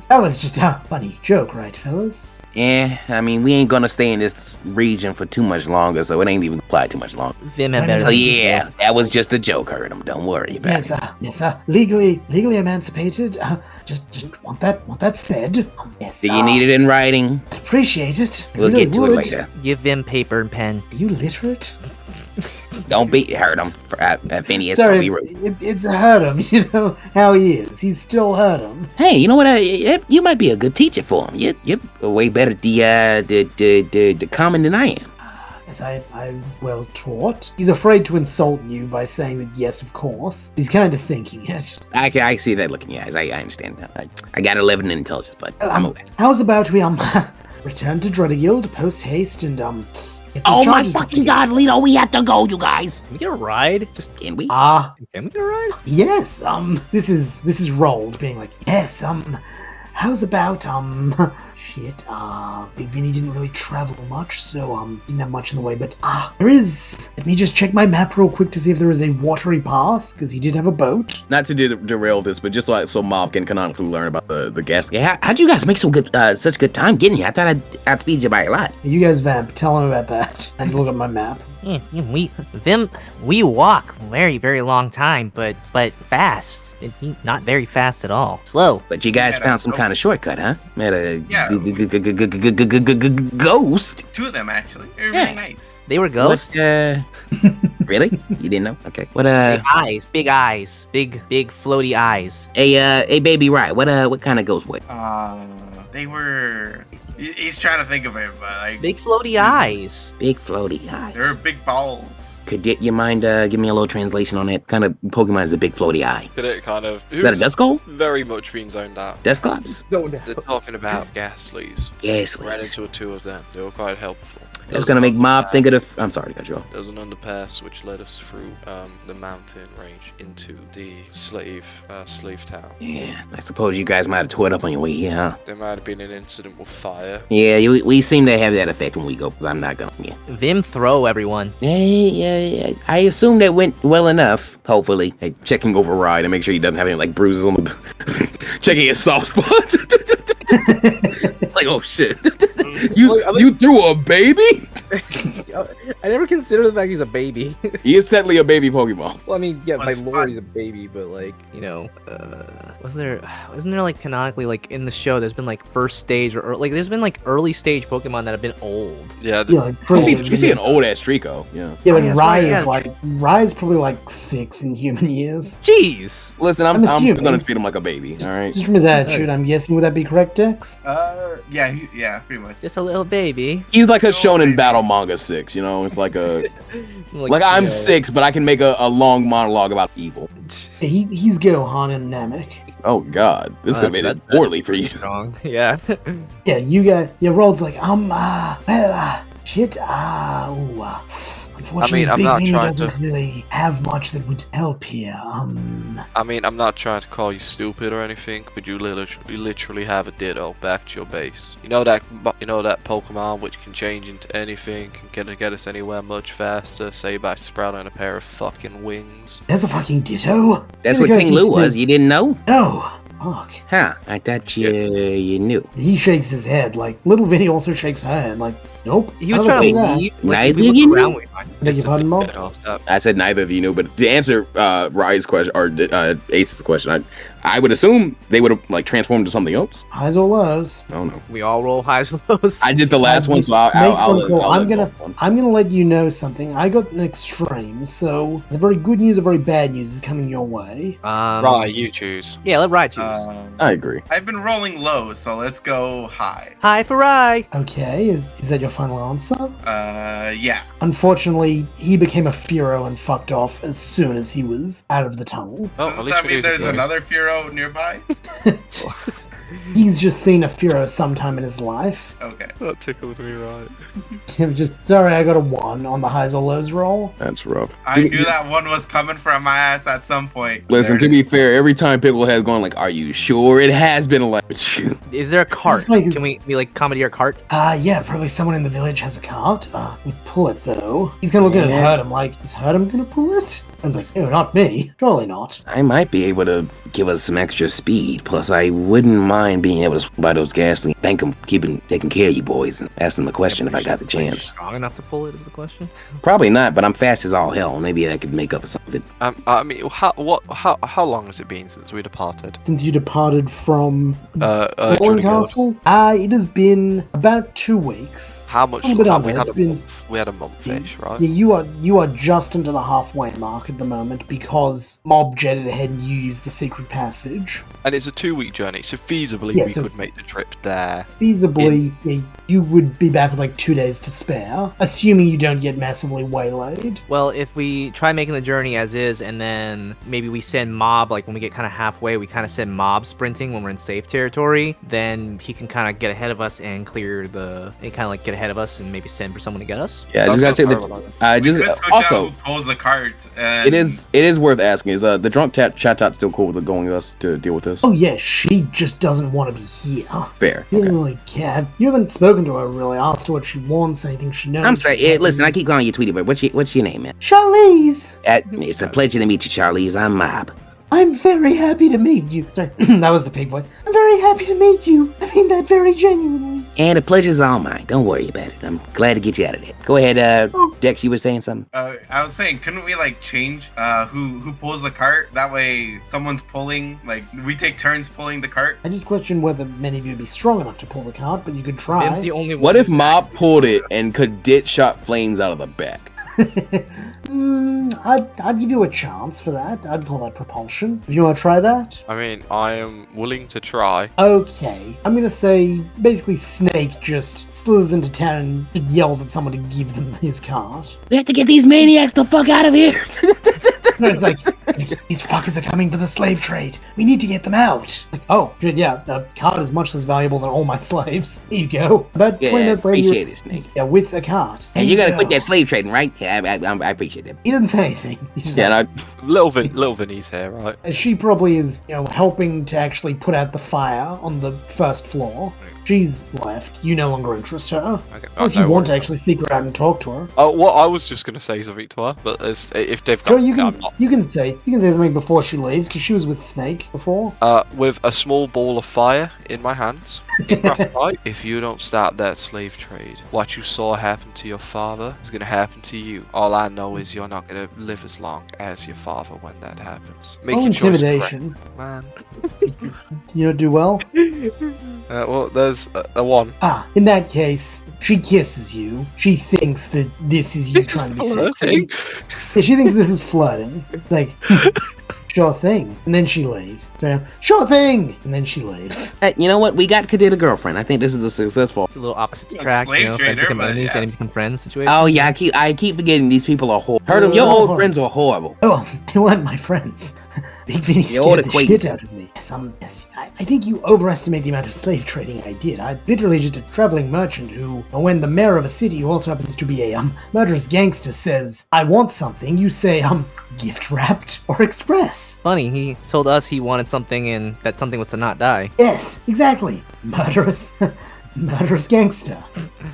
was just a funny joke, right, fellas? Yeah, I mean, we ain't gonna stay in this region for too much longer, so it ain't even apply too much longer. Vim had So, better. So yeah, that was just a joke, Herdum. Don't worry about it. Yes, legally emancipated. Just want that said. Yes. Do you need it in writing? Appreciate it. I We'll really get to would. it later. Give Vim paper and pen. Are you literate? Don't beat Herdum. Phineas, Sorry, don't be rude. it's Herdum. You know how he is. He's still Herdum. Hey, you know what? You might be a good teacher for him. You're way better at the common than I am. Yes, I'm well taught. He's afraid to insult you by saying that yes, of course. He's kind of thinking it. I see that look in your eyes. I understand. I got 11 in intelligence, but I'm okay. How's about we return to Drudigild post haste and get these Oh my charges fucking together? god, Lito, we have to go, you guys. Can we get a ride? Can we? Can we get a ride? Yes. This is Rold being like, yes. How's about shit. Big Vinny didn't really travel much, so didn't have much in the way. But there is. Let me just check my map real quick to see if there is a watery path, because he did have a boat. Not to derail this, but just so Mob can canonically learn about the gas. Yeah, how'd you guys make such good time getting here? I thought I'd outspeed you by a lot. You guys vamp. Tell him about that. I had to look at my map. Yeah, we walk very, very long time, but fast. Not very fast at all. Slow. But you guys Yeah, found some that's kind of shortcut, huh? Met a Yeah. ghost. Two of them actually. They're Yeah. really nice. They were ghosts. Really? You didn't know? Okay. What Big eyes, big floaty eyes. Hey baby, right? What kind of ghost? What? They were. He's trying to think of it, but like Big floaty eyes. Big floaty eyes. they're big balls. Could you mind give me a little translation on that? Kind of Pokemon is a big floaty eye. Could it kind of? Is that a Duskull? Very much being zoned out. Dusclops? They're talking about Ghastlies. Yes, Ran into two of them. They were quite helpful. That's gonna make Mob think of the. I'm sorry to cut you off. There was an underpass which led us through the mountain range into the slave town. Yeah, I suppose you guys might have tore it up on your way here, huh? There might have been an incident with fire. Yeah, we seem to have that effect when we go. Cause I'm not gonna. Yeah. Vim throw everyone. Yeah. I assume that went well enough. Hopefully. Hey, checking over Rye to make sure he doesn't have any like bruises on the. Checking his soft spot. Like, oh shit. You threw a baby? I never considered the fact he's a baby. He is technically a baby Pokemon. Well, I mean, yeah, by Was lore fun. he's a baby, but like, you know, wasn't there like canonically like in the show there's been like first stage or like there's been like early stage Pokemon that have been old. Yeah, Yeah, like You see an old ass Trico. Yeah. Yeah, Oh, but yeah, that's Rye right, is yeah, like Rye's probably like 6 in human years. Jeez. Listen, I'm I'm assuming. gonna treat him like a baby. All right. Just from his attitude, I'm guessing. Would that be correct, Dex? Yeah, pretty much. Just a little baby. He's like a Shonen Battle manga 6. You know, it's like a like I'm you know, 6, but I can make a long monologue about evil. Yeah, he's Gohan and Namek. Oh God, this could have made it poorly for you. Strong. Yeah. Yeah, you got your Rold's like shit, unfortunately, I'm Big not Vinny trying doesn't to- really have much that would help here. I mean, I'm not trying to call you stupid or anything, but you literally have a Ditto back to your base. You know that Pokemon which can change into anything, can get us anywhere much faster, say by sprouting a pair of fucking wings. There's a fucking Ditto. That's Here what we go, King Lou he was. said- You didn't know? No, fuck. Huh? I thought you knew. He shakes his head. Like little Vinny also shakes her head. Like, nope. He was I trying do to that. leave. Neither Like, if we of you look around, knew? we find- Beg your pardon, Mom? Ditto. I said neither of you knew, but to answer Rye's question or Ace's question, I would assume they would have like transformed into something else. Highs or lows. I don't know. We all roll highs and lows. I did the last one, so Make I'll one call. I'm let gonna let you know something. I got an extreme, so the very good news or very bad news is coming your way. Right, you choose. Yeah, let Rye choose. I agree. I've been rolling low, so let's go high. Hi for Rye. Okay, is that your final answer? Yeah. Unfortunately, he became a Furo and fucked off as soon as he was out of the tunnel. Oh, Doesn't that mean there's another Furo nearby? He's just seen a Furo sometime in his life. Okay. That tickled me right. Just sorry, I got a 1 on the highs or lows roll. That's rough. I knew that one was coming from my ass at some point. Listen, to There. be fair, every time Pickle has gone like, "Are you sure it has been allowed?" Is there a cart? It's like- Can we like commandeer a cart? Yeah, probably someone in the village has a cart. We pull it though. He's gonna look at Herdem like, is Herdem gonna pull it? I was like, no, not me. Surely not. I might be able to give us some extra speed. Plus, I wouldn't mind being able to buy those gasoline. Thank them taking care of you boys and ask them a question if I got the chance. Strong enough to pull it is the question. Probably not, but I'm fast as all hell. Maybe I could make up for some of it. I mean, how long has it been since we departed? Since you departed from Fallen Jolly God. Castle, it has been about 2 weeks. How much? A little bit we under. had It's a been- month. We had a month-ish, right? Yeah, you are just under the halfway mark at the moment because Mob jetted ahead and you used the secret passage. And it's a 2-week journey, so feasibly Yeah, we so- could make the trip there. Feasibly, yeah, you would be back with like 2 days to spare, assuming you don't get massively waylaid. Well, if we try making the journey as is, and then maybe we send Mob, like when we get kind of halfway, we kind of send Mob sprinting when we're in safe territory, then he can kind of get ahead of us and clear and kind of like get ahead of us and maybe send for someone to get us. Yeah, I just gotta say that. We could switch out Also, who pulls the cart. And it is worth asking. Is the drunk chat still cool with going with us to deal with this? Oh yeah, she just doesn't want to be here. Fair. She Okay. doesn't really care. You haven't spoken to her really, asked her what she wants, anything she knows. I'm sorry. Listen, I keep calling you Tweety Bird. What's your name, man? Charlize! It's a pleasure to meet you, Charlize. I'm Mob. I'm very happy to meet you. Sorry, that was the pig voice. I'm very happy to meet you. I mean that very genuinely. And the pleasure's all mine. Don't worry about it. I'm glad to get you out of there. Go ahead, Dex. You were saying something. I was saying, couldn't we like change who pulls the cart? That way, someone's pulling. Like we take turns pulling the cart. I just question whether many of you would be strong enough to pull the cart, but you could try. Vim's the only one. What if who's Mob pulled it and Cadet shot flames out of the back? I'd give you a chance for that. I'd call that propulsion. If you want to try that. I mean, I am willing to try. Okay. I'm gonna say basically Snake just slithers into town and yells at someone to give them his cart. We have to get these maniacs the fuck out of here. No, it's like, these fuckers are coming for the slave trade. We need to get them out. Like, oh, shit, yeah, the cart is much less valuable than all my slaves. Here you go. About 20 minutes later, appreciate it, Snake. yeah, with a cart. And you gotta quit that slave trading, right? Yeah, I appreciate it. He doesn't say anything. He's just Yeah, like, Little Vinny's here, right? she probably is, helping to actually put out the fire on the first floor. She's left. You no longer interest her. Okay. Unless no you want to worries. actually seek her out and talk to her. Oh, well, I was just gonna say something to her, but if they've got, Sure, you I'm can. not. You can say something before she leaves, because she was with Snake before. With a small ball of fire in my hands, in brass pipe. If you don't start that slave trade, what you saw happen to your father is gonna happen to you. All I know is you're not gonna live as long as your father when that happens. Make Oh, your choice correct, intimidation. man. You do well. Well, there's a one. Ah, in that case, she kisses you. She thinks that this is you This trying is to be sexy. flirting. Yeah, she thinks this is flirting. Like, sure thing. And then she leaves. Sure thing! And then she leaves. You know what? We got Cadet a girlfriend. I think this is a successful. It's a little opposite Well, track, slave friends trader, become but enemies, yeah. enemies become friends situation. Oh yeah, I keep forgetting these people are horrible. Heard them. Your old friends were horrible. Oh, they weren't my friends. Big Vinny The old scared the shit acquaintances. out of me. Yes, I think you overestimate the amount of slave trading I did. I'm literally just a traveling merchant who, when the mayor of a city who also happens to be a murderous gangster says, I want something, you say, gift wrapped or express. Funny, he told us he wanted something and that something was to not die. Yes, exactly. Murderous. Murderous gangster.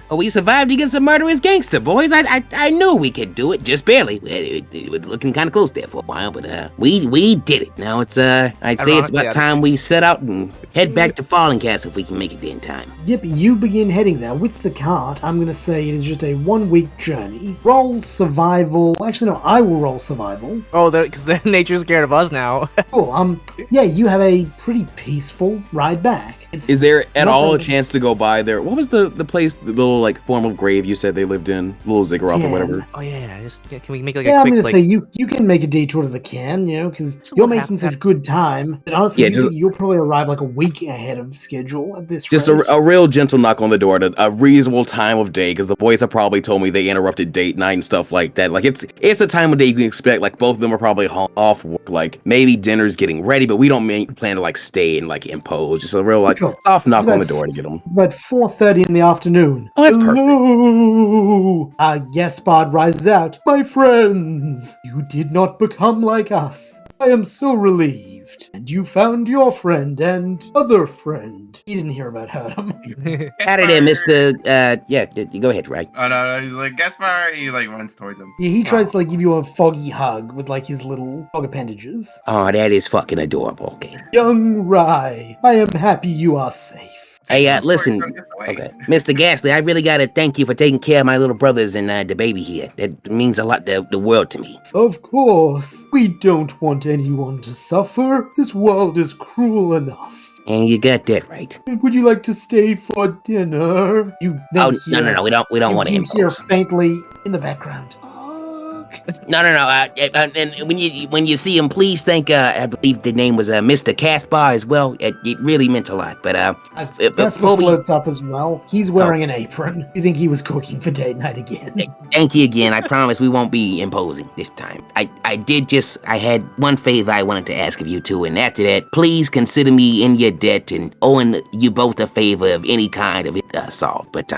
Oh, we survived against a murderous gangster, boys. I knew we could do it, just barely. It was looking kind of close there for a while, but we did it. Now it's I'd say it's Ironically, about time we set out and head back to Falling Castle if we can make it there in time. Yep, you begin heading there with the cart. I'm gonna say it is just a 1 week journey. Roll survival. Actually, no, I will roll survival. Oh, because nature's scared of us now. Cool. Yeah, you have a pretty peaceful ride back. Is there at not all a that- chance to go by there? What was the place, the little like form of grave you said they lived in? Little ziggurat Yeah. or whatever. Oh yeah, can we make like Yeah, a I'm quick gonna like? say you can make a detour to the can, because Just a you're little making half- such good time. And honestly, Yeah, just- you'll probably arrive like a week ahead of schedule at this Just rate. a real gentle knock on the door at a reasonable time of day, because the boys have probably told me they interrupted date night and stuff like that. Like it's a time of day you can expect. Like both of them are probably off work. Like maybe dinner's getting ready, but we don't plan to like stay and like impose. Just a real like Sure. soft knock It's on the about door to get them. It's about 4:30 in the afternoon. Oh, that's perfect. Hello! Gaspard rises out. My friends, you did not become like us. I am so relieved. And you found your friend and other friend. You didn't hear about Herm. Out of there, Mister. Yeah, you go ahead, right? Oh no, he's like Gaspar. He like runs towards him. Yeah, he tries to like give you a foggy hug with like his little dog appendages. Oh, that is fucking adorable. Okay. Young Rye, I am happy you are safe. Hey, listen. Okay, Mr. Gasly, I really gotta thank you for taking care of my little brothers and the baby here. That means a lot, the world to me. Of course, we don't want anyone to suffer. This world is cruel enough. And you got that right. Would you like to stay for dinner? You Oh then no, we don't want to you hear impose. faintly in the background. No. And when you see him, please thank. I believe the name was Mr. Caspar as well. It really meant a lot. But Vesper before we floats up as well. He's wearing an apron. You think he was cooking for date night again? thank you again. I promise we won't be imposing this time. I had one favor I wanted to ask of you two, and after that, please consider me in your debt and owing you both a favor of any kind of it solved. But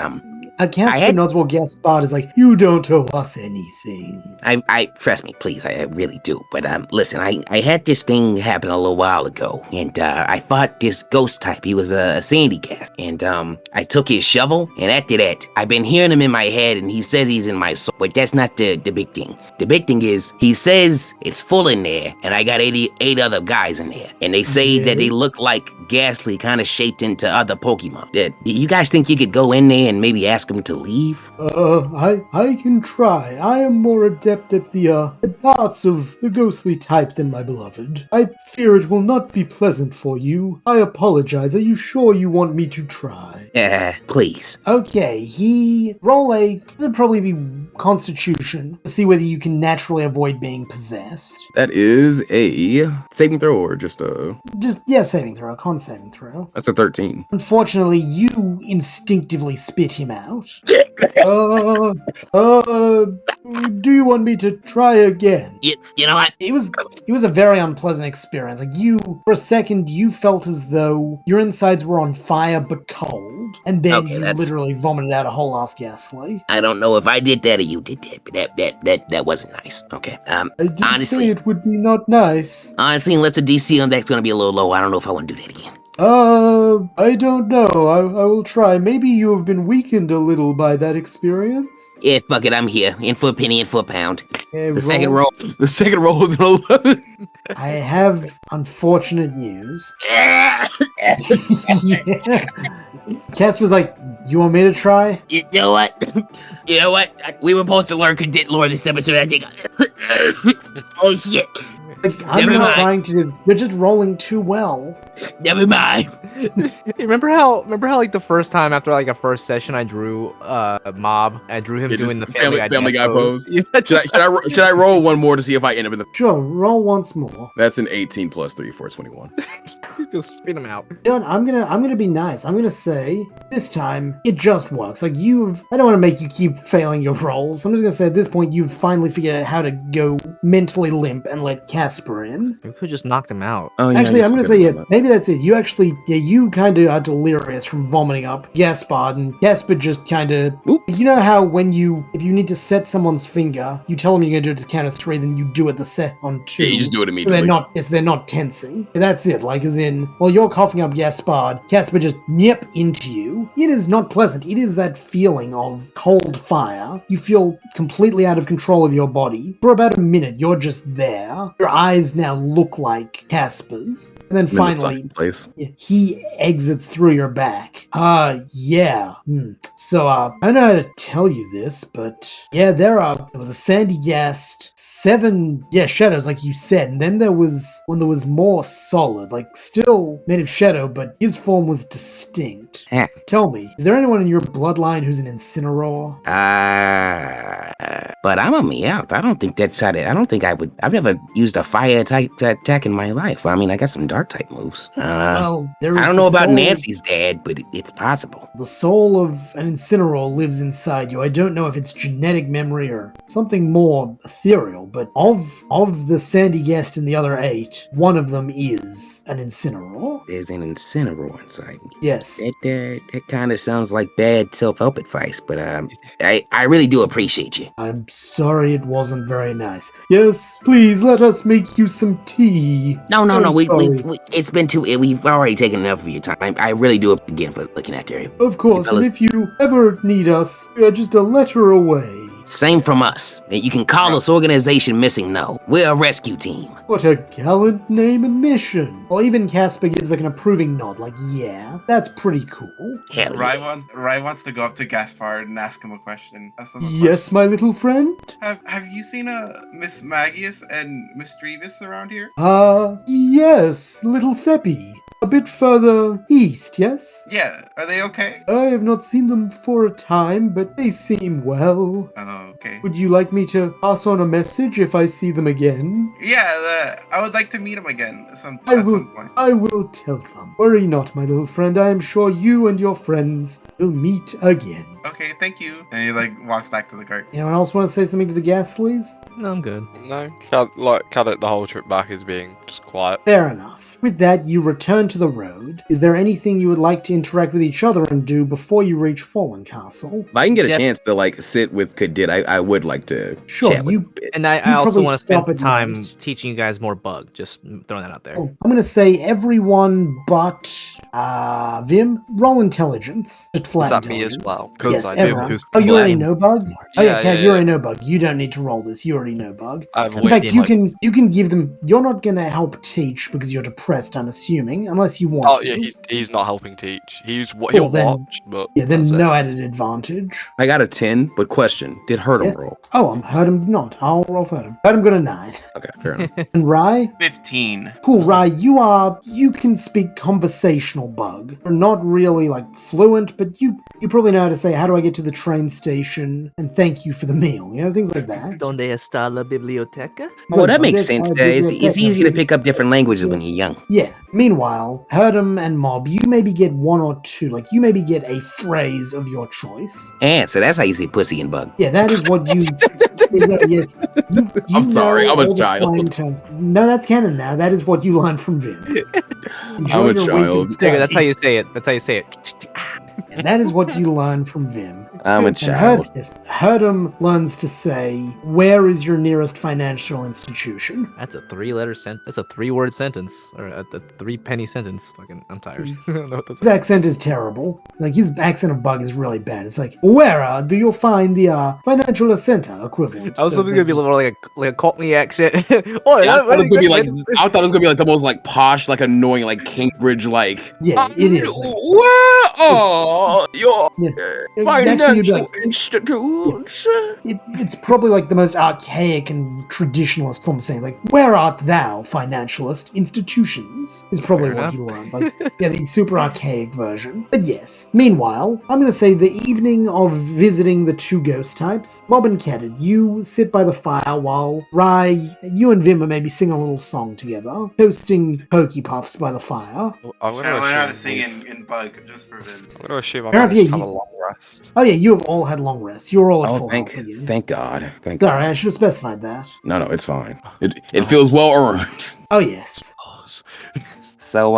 Casper nods while Gaspard is like, you don't owe us anything. I trust me, please. I really do. But listen, I had this thing happen a little while ago, and I fought this ghost type. He was a sandy gas, and I took his shovel. And after that, I've been hearing him in my head, and he says he's in my soul. But that's not the big thing. The big thing is he says it's full in there, and I got eight other guys in there, and they say that they look like Ghastly, kind of shaped into other Pokemon. Do you guys think you could go in there and maybe ask them to leave? I can try. I am more adept at the parts of the ghostly type than my beloved. I fear it will not be pleasant for you. I apologize. Are you sure you want me to try? Please. Okay, it'll probably be Constitution to see whether you can naturally avoid being possessed. That is a saving throw or just a... Saving throw, con saving throw. That's a 13. Unfortunately, you instinctively spit him out. Do you want me to try again? You know what? It was a very unpleasant experience. Like for a second, you felt as though your insides were on fire but cold, and then Okay, you literally vomited out a whole ass ghastly. I don't know if I did that or you did that, but that wasn't nice. Okay. I did honestly, say it would be not nice. Honestly, unless the DC on that's gonna be a little low, I don't know if I want to do that again. I don't know. I will try. Maybe you have been weakened a little by that experience. Yeah, fuck it, I'm here. In for a penny, in for a pound. The second second roll is an 11. I have unfortunate news. Yeah. Cass was like, "You want me to try?" You know what? We were supposed to learn cadet lore this episode, I think. Oh shit. Like, I'm not trying to do this. You're just rolling too well. Never mind. Remember how like the first time after like a first session I drew Mob. I drew him doing the family guy pose. Yeah, Should I roll one more to see if I end up in the... Sure, roll once more. That's an 18 plus 3 for 21. just spit him out. You know what, I'm gonna be nice. I'm gonna say this time it just works. Like I don't want to make you keep failing your rolls. I'm just gonna say at this point you've finally figured out how to go mentally limp and let Casper in. We could just knocked him out. Oh, yeah, actually, I'm gonna say maybe that's it. You kind of are delirious from vomiting up Gaspard, and Casper just kind of. You know how if you need to set someone's finger, you tell them you're gonna do it to the count of 3, then you do it the set on 2. Yeah, you just do it immediately. They're not tensing. That's it. Like as in, while you're coughing up Gaspard, Casper just nyep into you. It is not pleasant. It is that feeling of cold fire. You feel completely out of control of your body. For about a minute, you're just there. Your eyes now look like Casper's. And then finally, he exits through your back. Yeah. So, I don't know how to tell you this, but yeah, there was a sandy ghast, 7, shadows like you said, and then there was one that was more solid, like still made of shadow, but his form was distinct. Tell me, is there anyone in your bloodline who's an Incineroar? But I'm a Meowth. I don't think that's how I've never used a fire type attack in my life. I mean, I got some dark type moves. I don't know about Nancy's dad, but it's possible. The soul of an Incineroar lives inside you. I don't know if it's genetic memory or something more ethereal, but of the sandy guest and the other 8, one of them is an Incineroar. There's an Incineroar inside me. Yes. That kind of sounds like bad self-help advice, but I really do appreciate you. I'm sorry it wasn't very nice. Yes, please let us make you some tea. No. It's been we've already taken enough of your time. I really do again for looking after you. Of course, and if you ever need us, we are just a letter away. Same from us. You can call us Organization Missing No. We're a rescue team. What a gallant name and mission. Well, even Casper gives like an approving nod, like, yeah, that's pretty cool. Hell yeah. Rai wants to go up to Gaspard and ask him a question. Yes, my little friend? Have you seen Miss Magius and Miss Drevis around here? Yes, little Seppi. A bit further east, yes? Yeah, are they okay? I have not seen them for a time, but they seem well. Oh, okay. Would you like me to pass on a message if I see them again? Yeah, I would like to meet them again at some point. I will tell them. Worry not, my little friend. I am sure you and your friends will meet again. Okay, thank you. And he walks back to the cart. Anyone else want to say something to the Ghastlies? No, I'm good. No, cut it the whole trip back is being just quiet. Fair enough. With that, you return to the road. Is there anything you would like to interact with each other and do before you reach Fallen Castle? If I can get a chance to sit with Cadet, I would like to chat with him a bit. And I also want to spend some time teaching you guys more bug. Just throwing that out there. I'm going to say everyone but Vim, roll intelligence. Just flat Is that intelligence. me as well? Yes, I everyone. do. Oh, you already know Bug? Oh yeah, Kat, yeah, you already know Bug. You don't need to roll this. You already know Bug. In fact, you can give them. You're not going to help teach because you're depressed. impressed, I'm assuming, unless you want Oh to. yeah, he's not helping teach. He'll Well, then- watch, but Yeah, then that's it. no added advantage. I got a 10, but question: did Hurt him Yes. roll? Oh, heard him not. I'll roll for him. Heard him got a 9. Okay, fair enough. And Rye? 15. Cool, Rye, you can speak conversational bug. You're not really like fluent, but you probably know how to say, how do I get to the train station? And thank you for the meal. You know, things like that. Donde está la biblioteca? Well, that makes Yes, sense. I did It's that. easy to pick up different languages when you're young. Yeah. Meanwhile, Herdum and Mob, you maybe get one or two, like you maybe get a phrase of your choice. Yeah, so that's how you say pussy and bug. Yeah, that is what you. Yes, you I'm sorry, know I'm a all the child. slang terms. No, that's canon now. That is what you learned from Vim. Enjoy I'm a your week of child. study. That's how you say it. That's how you say it. And that is what you learn from Vim. I'm a And child. Herdum learns to say, "Where is your nearest financial institution?" That's a 3-letter sentence. That's a 3-word sentence, or a 3-penny sentence. Fucking, I'm tired. I don't know what His accent is terrible. Like his accent of bug is really bad. It's like, "Where do you find the financial center equivalent?" I was So hoping it was gonna be a they little more like a Cockney accent. Oh, Yeah, I thought it was gonna be like I thought it was gonna be like the most like posh, like annoying, like Cambridge, like. Yeah, it is. Like, Where are your Yeah. financial Actually, you'd like- institutes? it's probably like the most archaic and traditionalist form of saying, like, "Where art thou, financialist institutions?" is probably Fair what he learned. Like, yeah, the super archaic version. But yes. Meanwhile, I'm gonna say the evening of visiting the two ghost types, Mob and Kedded, you sit by the fire while Rye, you and Vim are maybe sing a little song together, toasting Pokey Puffs by the fire. I'm Should gonna I learn how to assume sing in bug just for Vin? I'm gonna assume I Fair enough, managed to yeah, have you- a long rest. Oh yeah, you have all had long rests. You're all at Oh, full health again. thank God. Thank Sorry, God. I should have specified that. No, it's fine. It feels well earned. Oh yes. So,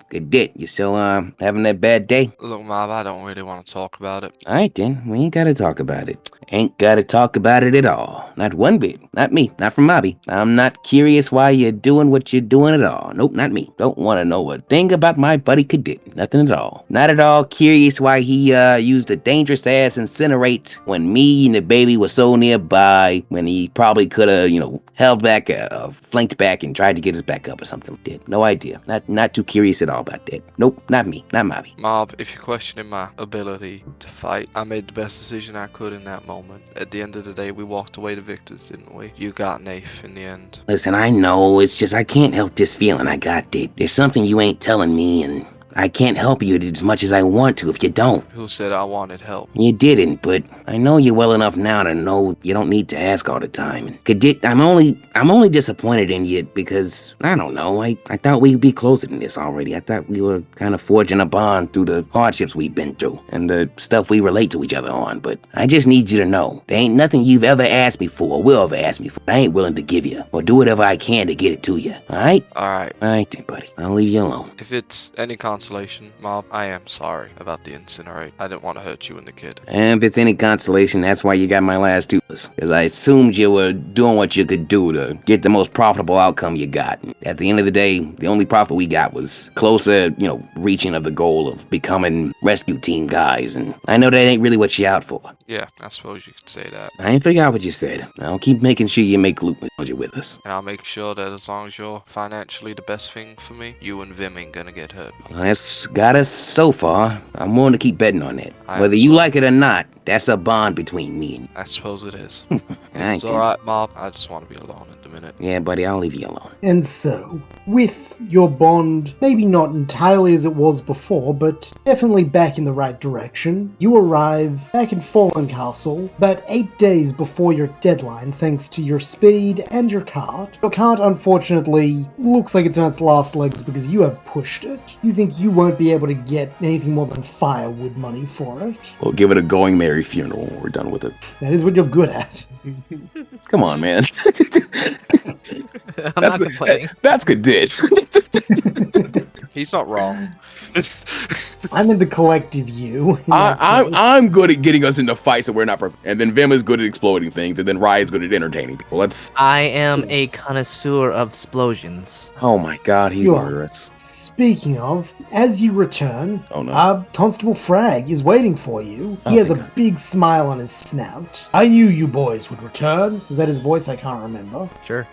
good dit. You still, having that bad day? Look, Mob, I don't really want to talk about it. Alright then, we ain't gotta talk about it. Ain't gotta talk about it at all. Not one bit. Not me. Not from Mobby. I'm not curious why you're doing what you're doing at all. Nope, not me. Don't wanna know a thing about my buddy Cadet. Nothing at all. Not at all curious why he, used a dangerous ass incinerate when me and the baby were so nearby, when he probably could've, held back, flanked back and tried to get us back up or something. Did. No idea. Not too curious at all about that. Nope, not me. Not Mobby. Mob, if you're questioning my ability to fight, I made the best decision I could in that moment. At the end of the day, we walked away the victors, didn't we? You got Nath in the end. Listen, I know, it's just I can't help this feeling I got, Dick. There's something you ain't telling me, and I can't help you as much as I want to if you don't. Who said I wanted help? You didn't, but I know you well enough now to know you don't need to ask all the time. And Cadet, I'm only disappointed in you because, I don't know, I thought we'd be closer than this already. I thought we were kind of forging a bond through the hardships we've been through and the stuff we relate to each other on, but I just need you to know, there ain't nothing you've ever asked me for or will ever ask me for I ain't willing to give you, or do whatever I can to get it to you, alright? Alright, Alright then, buddy. I'll leave you alone. if it's any consolation, Mob, I am sorry about the incinerate. I didn't want to hurt you and the kid. And if it's any consolation, that's why you got my last toothless. Because I assumed you were doing what you could do to get the most profitable outcome you got. And at the end of the day, the only profit we got was closer, reaching of the goal of becoming rescue team guys. And I know that ain't really what you're out for. Yeah, I suppose you could say that. I ain't figure out what you said. I'll keep making sure you make loot when you're with us. And I'll make sure that as long as you're financially the best thing for me, you and Vim ain't gonna get hurt. That's got us so far. I'm willing to keep betting on that. I Whether am you so. like it or not, that's a bond between me and you. I suppose it is. Alright It's then. alright, Mob. I just want to be alone at the minute. Yeah, buddy, I'll leave you alone. And so, with your bond, maybe not entirely as it was before, but definitely back in the right direction, you arrive back in Fallen Castle about 8 days before your deadline thanks to your speed and your cart. Your cart, unfortunately, looks like it's on its last legs because you have pushed it. You think you won't be able to get anything more than firewood money for it. We'll give it a going merry funeral when we're done with it. That is what you're good at. Come on, man. I'm not complaining. That's good ditch. He's not wrong. I'm in the collective you. in that case. I'm good at getting us into fights that we're not prepared. And then Vim is good at exploding things, and then Riot's good at entertaining people. I am a connoisseur of explosions. Oh my God, he's You are. murderous. Speaking of, as you return, Oh no. Constable Frag is waiting for you. He Oh, has a thank God. big smile on his snout. I knew you boys would return. Is that his voice? I can't remember. sure.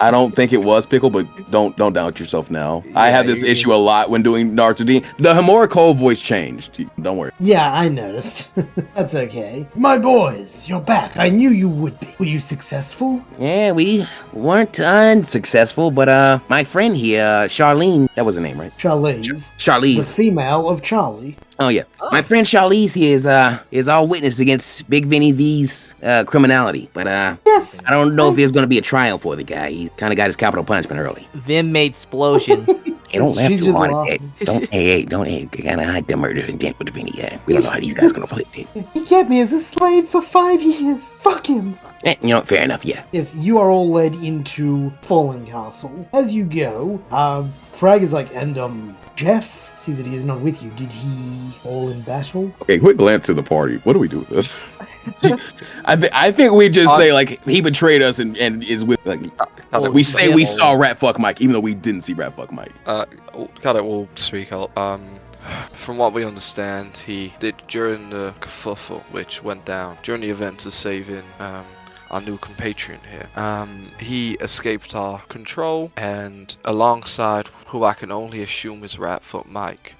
I don't think it was Pickle, but don't doubt yourself now. I Yeah, have this you- issue a lot when doing Naruto D. The Hamura Cole voice changed. Don't worry. Yeah, I noticed. That's okay. My boys, you're back. I knew you would be. Were you successful? Yeah, we weren't unsuccessful, but my friend here, Charlene, that was her name, right? Charlize, the Charlize. female of Charlie. Oh yeah, my friend Charlize here is all witness against Big Vinny V's criminality, but Yes. I don't know if there's gonna be a trial for the guy. He kind of got his capital punishment early. Vim made explosion. Hey, don't laugh She's too just hard at laughing. that. Don't gotta hide the murder and dance with the Vinny guy. We don't know how these guys gonna play it. He kept me as a slave for 5 years. Fuck him. You know, fair enough. Yeah. Yes, you are all led into Fallen Castle. As you go, Frag is like, and Jeff, see that he is not with you. Did he fall in battle? Okay, quick glance to the party. What do we do with this? I think we just say like he betrayed us and is with like we say we saw Rat Fuck Mike even though we didn't see Rat Fuck Mike. Cadet will speak out. From what we understand, he did during the kerfuffle which went down during the events of saving our new compatriot here. He escaped our control and alongside who I can only assume is Ratfoot Mike,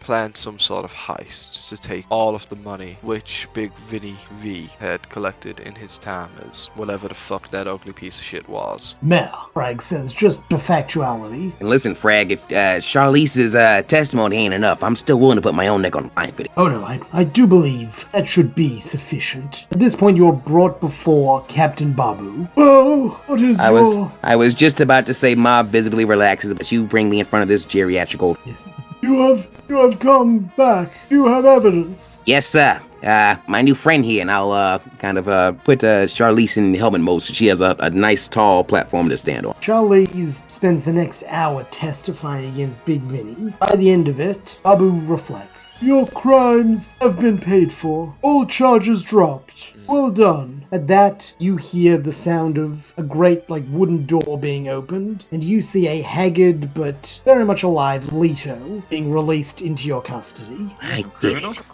planned some sort of heist to take all of the money which Big Vinny V had collected in his time as whatever the fuck that ugly piece of shit was. Mare, Frag says, just for factuality. And listen, Frag, if Charlize's testimony ain't enough, I'm still willing to put my own neck on the line for it. Oh no, I do believe that should be sufficient. At this point, you are brought before Captain Babu. Oh, what is I was just about to say Mob visibly relaxes, but you bring me in front of this geriatric old. Yes. You have come back. You have evidence. Yes, sir. My new friend here, and I'll kind of put Charlize in helmet mode so she has a nice tall platform to stand on. Charlize spends the next hour testifying against Big Vinny. By the end of it, Babu reflects. Your crimes have been paid for. All charges dropped. Well done. At that, you hear the sound of a great, wooden door being opened, and you see a haggard but very much alive Leto being released into your custody. I did it.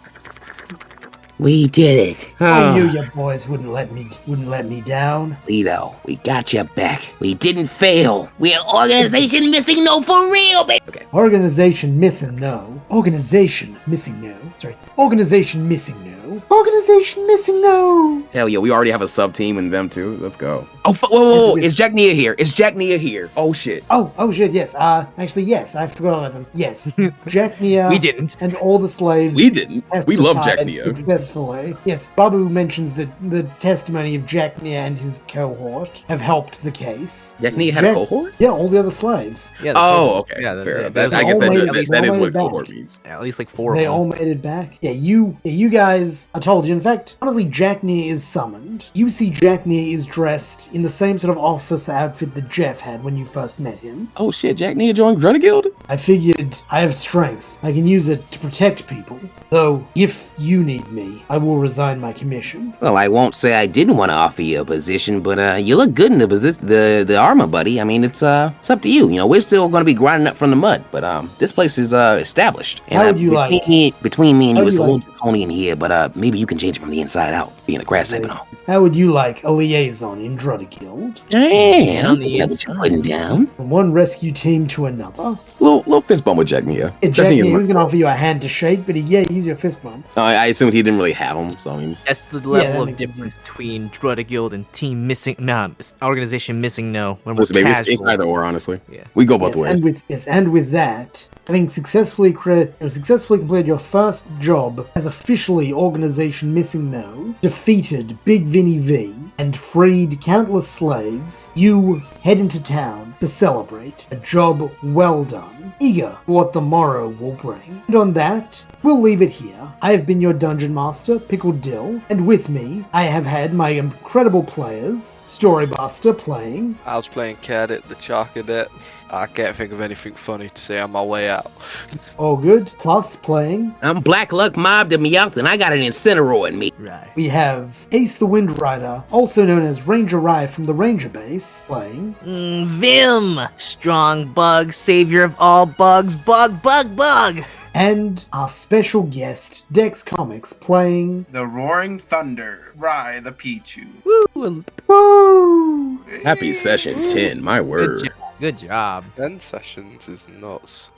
We did it. I knew your boys wouldn't let me down. Leto, we got you back. We didn't fail. We're organization missing no for real, baby. Okay. Organization missing no. Organization missing no. Sorry. Organization missing no. Organization missing no. Hell yeah, we already have a sub team and them too. Let's go. Oh, whoa. Is Jack Nia here? Is Jack Nia here? Oh shit. Oh shit, yes. Actually, yes, I forgot about them. Yes. Jack Nia. We didn't. And all the slaves. We didn't. We love Jack testified Nia. Successfully. Yes, Babu mentions that the testimony of Jack Nia and his cohort have helped the case. Jack Nia had a cohort? Yeah, all the other slaves. Yeah, Oh, okay. Yeah, Fair enough. there's I guess all made- that all is made what back. cohort means. at least like 4 They of them. all made it back. Yeah, you guys, I told you. In fact, honestly, Jack Nia is summoned. You see Jack Nia is dressed in the same sort of officer outfit that Jeff had when you first met him. Oh shit, Jack Nia joined Drudda Guild? I figured I have strength. I can use it to protect people. Though, if you need me, I will resign my commission. Well, I won't say I didn't want to offer you a position, but you look good in the armor, buddy. I mean, it's up to you. You know, we're still going to be grinding up from the mud, but this place is established. And How would you between me and how you, would it's you a little like- draconian here, but maybe you can change it from the inside out, being a grass type and all. How would you like a liaison in Drudda Guild? Damn, On the that's what you're putting down. From one rescue team to another? Little fist bump with Jack Nia. Yeah, Jack Nia, he was going to offer you a hand to shake, but use your fist bump. I assumed he didn't really have them, so I mean. That's the that level of makes sense. difference between Drudda Guild and Team Missing Organization Missing No. When Listen, we're maybe casual. it's either or, honestly. Yeah. We go both ways. And with that, having successfully completed your first job as officially Organization Missing No, defeated Big Vinny V, and freed countless slaves, you head into town to celebrate a job well done, eager for what the morrow will bring. And on that, we'll leave it here. I have been your Dungeon Master, Pickled Dill, and with me, I have had my incredible players, Storybuster playing, I was playing Cadet, the Char Cadet. I can't think of anything funny to say on my way out. All Good, plus playing, I'm Black Luck Mob to Meowth, and I got an Incineroar in me. Right. we have Ace the Wind Rider, also known as Ranger Rye from the Ranger Base, playing, Vim! Strong bug, savior of all bugs, bug! and our special guest, Dex Comics, playing, The Roaring Thunder, Rye the Pichu. Woo! Woo! Happy session 10, my Good word. job. Good job. 10 sessions is nuts.